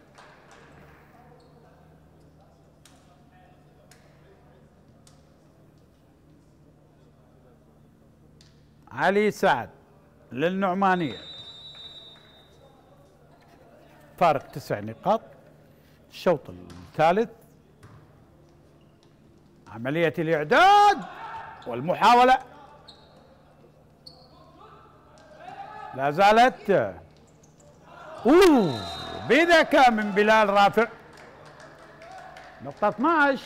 علي سعد للنعمانية، فارق 9 نقاط. الشوط الثالث. عملية الإعداد والمحاولة لا زالت بذكاء من بلال رافع. نقطة 12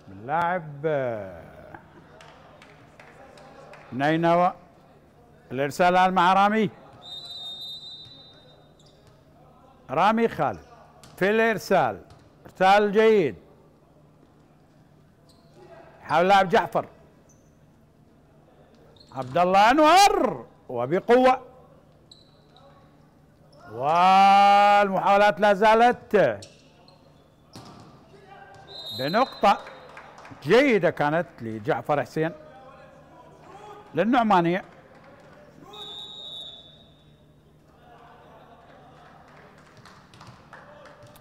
من لاعب نينوى. الإرسال الآن مع رامي خالد في الإرسال. إرسال جيد. حاول لاعب جعفر. عبد الله أنور وبقوة، والمحاولات لا زالت بنقطة جيدة كانت لجعفر حسين للنعمانية.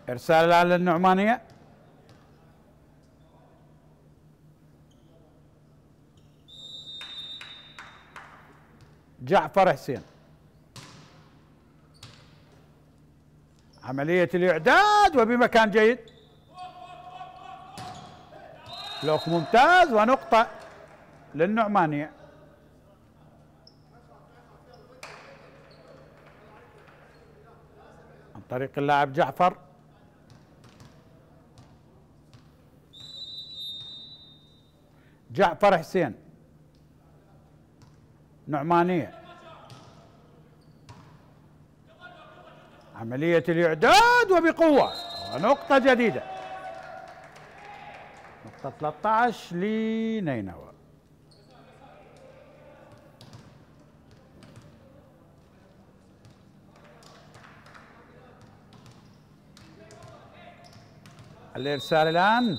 إرسال الآن للنعمانية. جعفر حسين. عملية الإعداد وبمكان جيد. بلوك ممتاز ونقطة للنعمانية. عن طريق اللاعب جعفر. جعفر حسين نعمانية. عملية الإعداد وبقوة ونقطة جديدة. نقطة 13 لنينوى. الإرسال الآن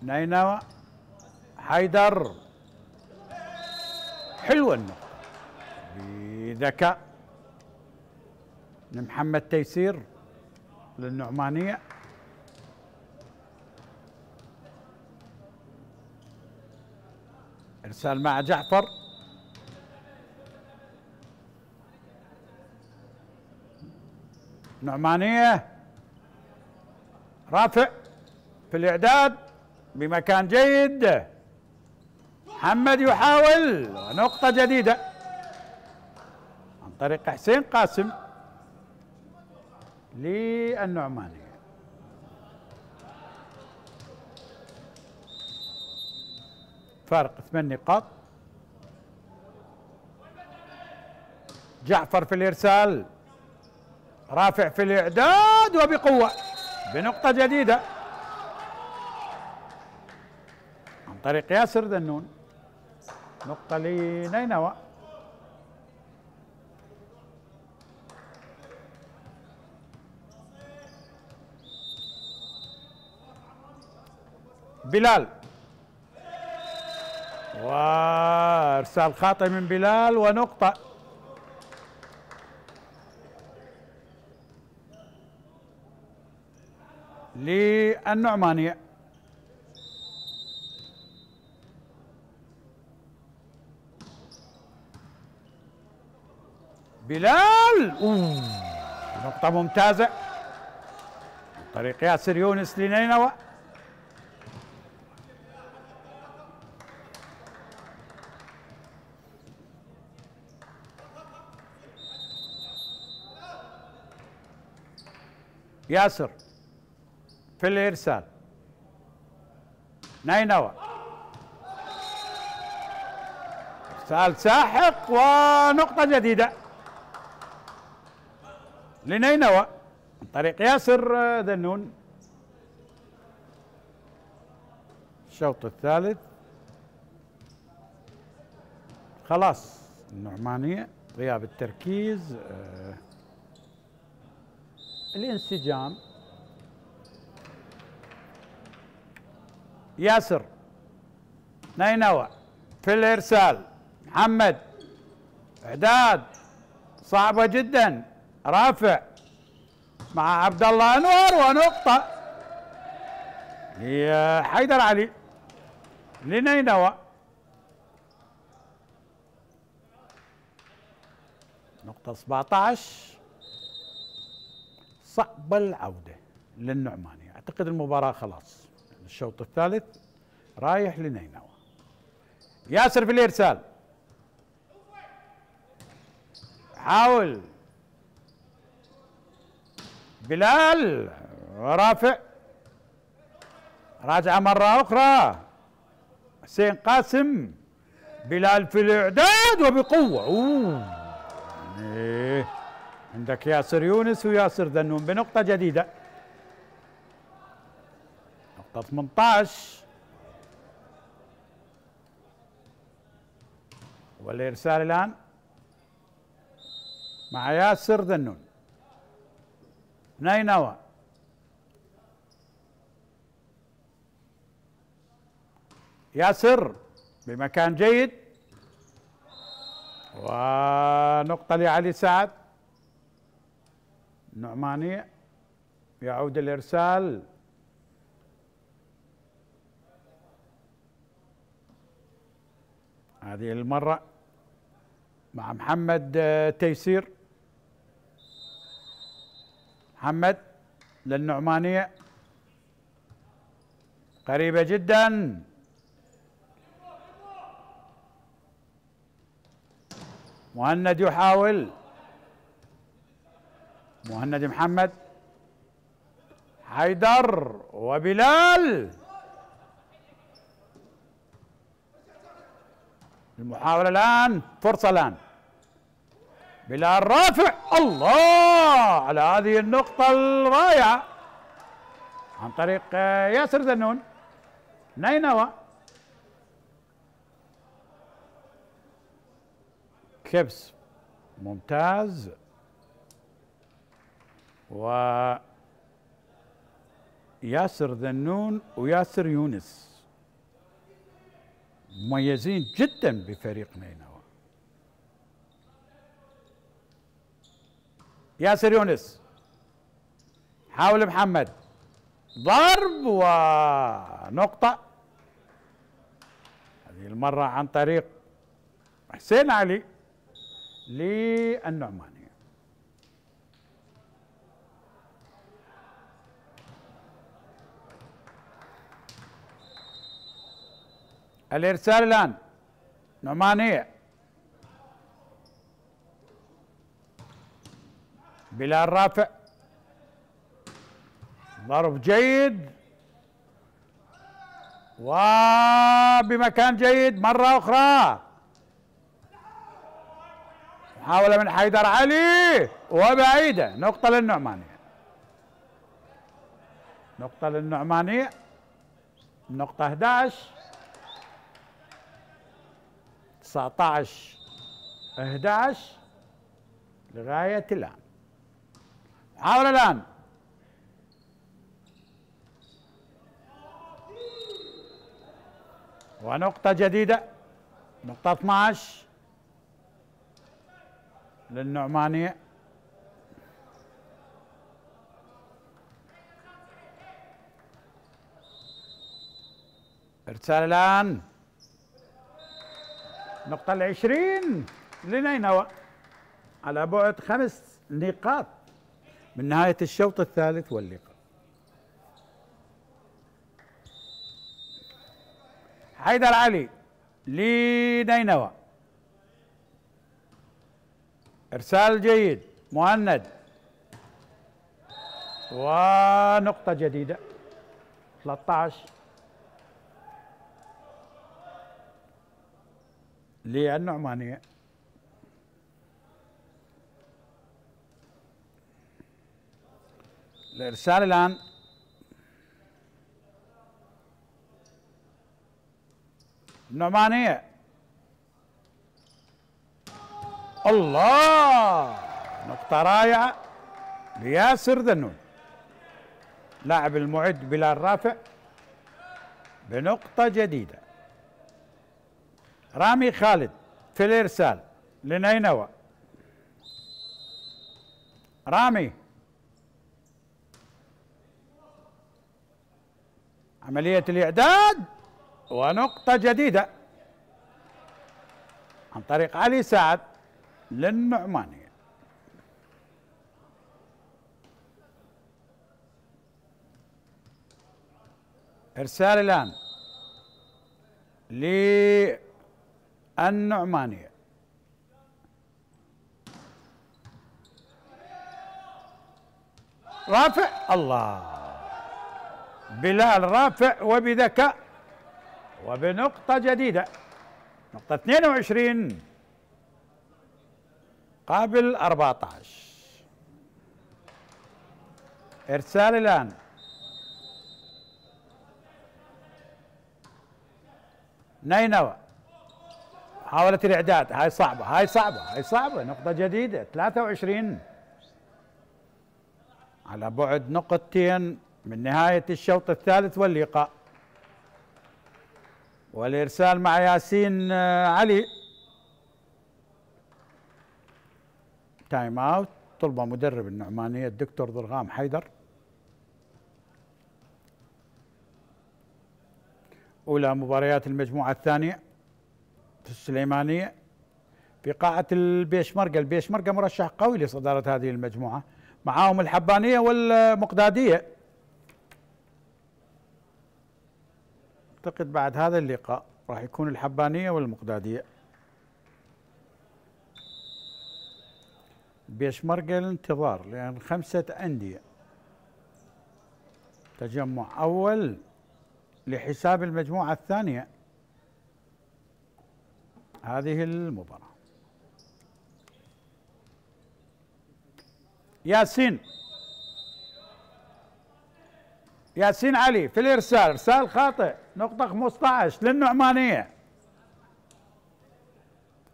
لنينوى. حيدر. حلوة النقطة بذكاء لمحمد تيسير للنعمانية. إرسال مع جعفر. نعمانية. رافع في الإعداد بمكان جيد. محمد يحاول ونقطة جديدة عن طريق حسين قاسم للنعماني. فارق 8 نقاط. جعفر في الإرسال، رافع في الإعداد وبقوة بنقطة جديدة عن طريق ياسر ذنون. نقطة لنينوى. بلال، وارسال خاطئ من بلال ونقطة. للنعمانية. بلال، نقطة ممتازة عن طريق ياسر يونس لنينوى. ياسر في الإرسال، نينوى إرسال ساحق ونقطة جديدة لنينوى عن طريق ياسر ذنون. الشوط الثالث خلاص النعمانية، غياب التركيز، الانسجام. ياسر، نينوى في الإرسال، محمد إعداد صعبة جدا، رافع مع عبد الله أنور ونقطة لحيدر علي لنينوى. نقطة 17. صعب العودة للنعماني. أعتقد المباراة خلاص، الشوط الثالث رايح لنينوى. ياسر في الإرسال، حاول بلال، رافع، راجعة مرة أخرى حسين قاسم. بلال في الإعداد وبقوة. عندك ياسر يونس وياسر ذنون بنقطة جديدة. نقطة 18. والإرسال الآن مع ياسر ذنون. نينوى، ياسر بمكان جيد ونقطة لعلي سعد. النعماني يعود الإرسال. هذه المرة مع محمد تيسير. محمد للنعمانية، قريبة جدا. مهند يحاول، مهند محمد، حيدر وبلال. المحاولة الآن، فرصة الآن. بلال رافع، الله على هذه النقطة الرائعة عن طريق ياسر ذنون. نينوى، كبس ممتاز، وياسر ذنون وياسر يونس مميزين جدا بفريق نينوى. ياسر يونس، حاول محمد، ضرب ونقطة. هذه المرة عن طريق حسين علي للنعماني. الإرسال الآن نعمانية. بلال رافع، ضرب جيد وبمكان جيد مرة أخرى. محاولة من حيدر علي وبعيدة. نقطة للنعمانية. نقطة للنعمانية. نقطة 11 19 11 لغاية الآن. محاولة الآن. ونقطة جديدة. نقطة 12 للنعمانية. ارسال الآن. نقطة 20 لنينوى على بعد 5 نقاط من نهاية الشوط الثالث واللقاء. حيدر علي لنينوى. ارسال جيد. مهند ونقطة جديدة 13 للنعمانية. الارسال الان. النعمانية. الله، نقطة رائعة لياسر ذنون. لاعب المعد بلال رافع بنقطة جديدة. رامي خالد في الارسال لنينوى. رامي، عملية الإعداد ونقطة جديدة عن طريق علي سعد للنعمانية. إرسال الآن للنعمانية. رافع، الله، بلال رافع وبذكاء وبنقطة جديدة. نقطة 22 قابل 14. إرسال الآن. نينوى، محاولة الإعداد. هاي صعبة، هاي صعبة، هاي صعبة. نقطة جديدة 23 على بعد نقطتين من نهاية الشوط الثالث واللقاء. والإرسال مع ياسين علي. تايم اوت طلبه مدرب النعمانية الدكتور ضرغام حيدر. أولى مباريات المجموعة الثانية في السليمانية في قاعة البيشمركة. البيشمركة مرشح قوي لصدارة هذه المجموعة، معاهم الحبانية والمقدادية. أعتقد بعد هذا اللقاء راح يكون الحبانية والمقدادية. بيشمركة الانتظار لأن 5 أندية تجمع أول لحساب المجموعة الثانية هذه المباراة. ياسين علي في الإرسال. إرسال خاطئ. نقطة 15 للنعمانية.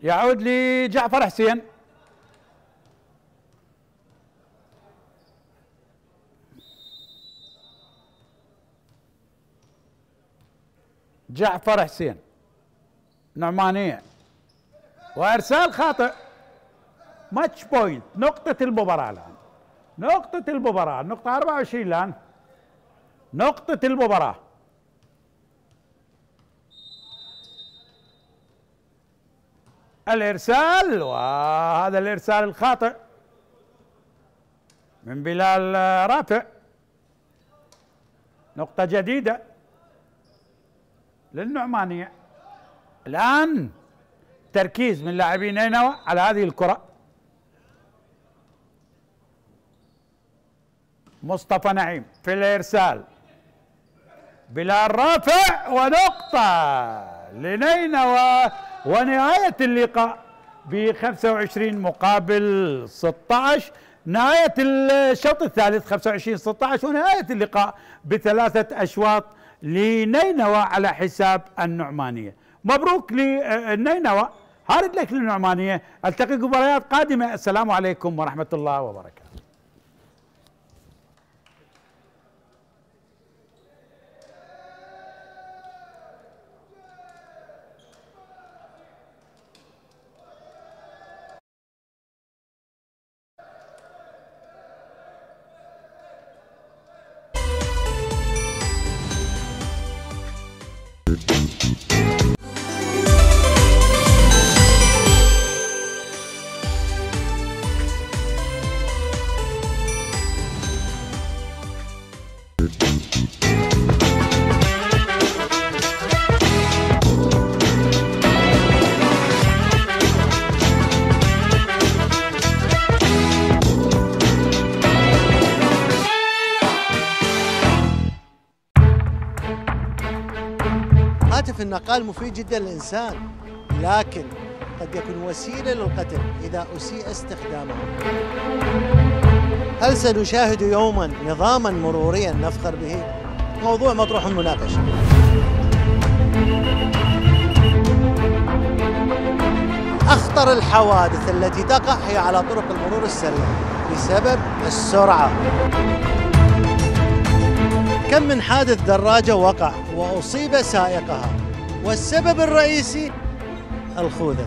يعود لجعفر حسين. جعفر حسين نعمانية وإرسال خاطئ. ماتش بوينت. نقطة المباراة الآن. نقطة المباراة. النقطة 24 الآن. نقطة المباراة. الإرسال، وهذا الإرسال الخاطئ من بلال رافع. نقطة جديدة للنعمانية. الآن تركيز من لاعبين نينوى على هذه الكرة. مصطفى نعيم في الإرسال، بلال رافع، ونقطة لنينوى، ونهاية اللقاء ب 25 مقابل 16. نهاية الشوط الثالث 25-16، ونهاية اللقاء ب3 أشواط لنينوى على حساب النعمانية. مبروك للنينوى، هارد لك للنعمانية. التقيكم مباريات قادمة. السلام عليكم ورحمة الله وبركاته. هاتف النقال مفيد جدا للإنسان، لكن قد يكون وسيلة للقتل إذا أسيء استخدامه. هل سنشاهد يوما نظاما مروريا نفخر به؟ موضوع مطروح المناقشة. أخطر الحوادث التي تقع هي على طرق المرور السريع بسبب السرعة. كم من حادث دراجة وقع وأصيب سائقها، والسبب الرئيسي الخوذة.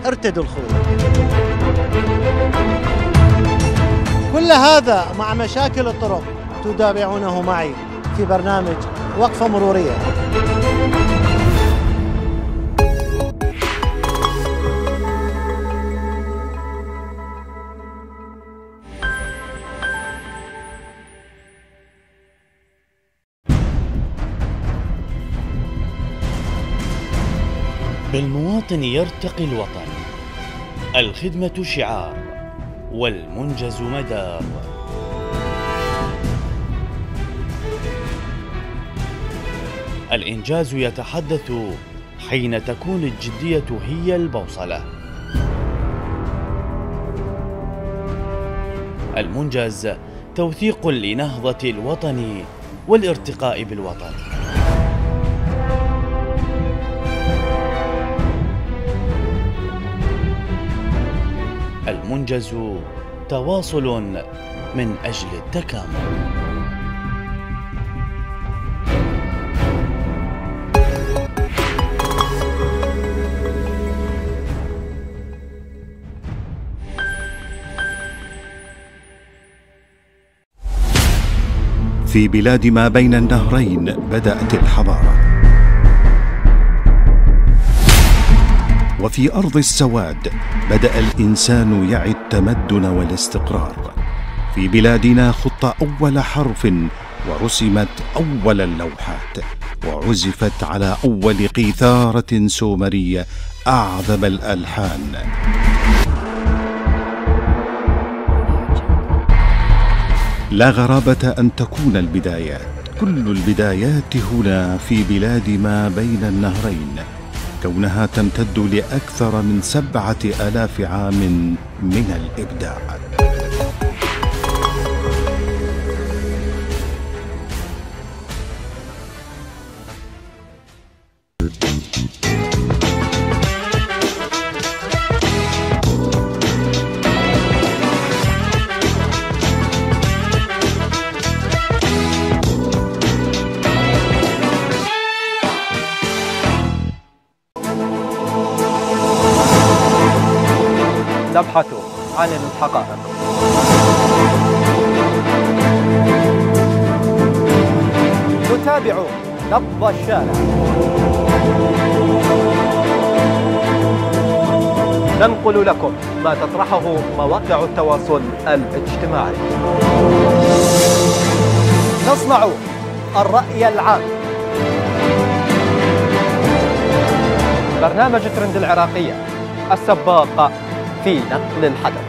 ارتدوا الخوذة. كل هذا مع مشاكل الطرق تتابعونه معي في برنامج وقفة مرورية. بالمواطن يرتقي الوطن، الخدمة شعار والمنجز مدار. الإنجاز يتحدث حين تكون الجدية هي البوصلة. المنجز توثيق لنهضة الوطن والارتقاء بالوطن. المنجز تواصل من أجل التكامل. في بلاد ما بين النهرين بدأت الحضارة، وفي أرض السواد بدأ الإنسان يعي التمدن والاستقرار. في بلادنا خط أول حرف، ورسمت أول اللوحات، وعزفت على أول قيثارة سومرية أعذب الألحان. لا غرابة أن تكون البدايات، كل البدايات هنا في بلاد ما بين النهرين، كونها تمتد لأكثر من 7000 عام من الإبداع. نبحث عن الحقائق. نتابع نبض الشارع. ننقل لكم ما تطرحه مواقع التواصل الاجتماعي. نصنع الرأي العام. برنامج ترند العراقية، السباق في نقل الحدث.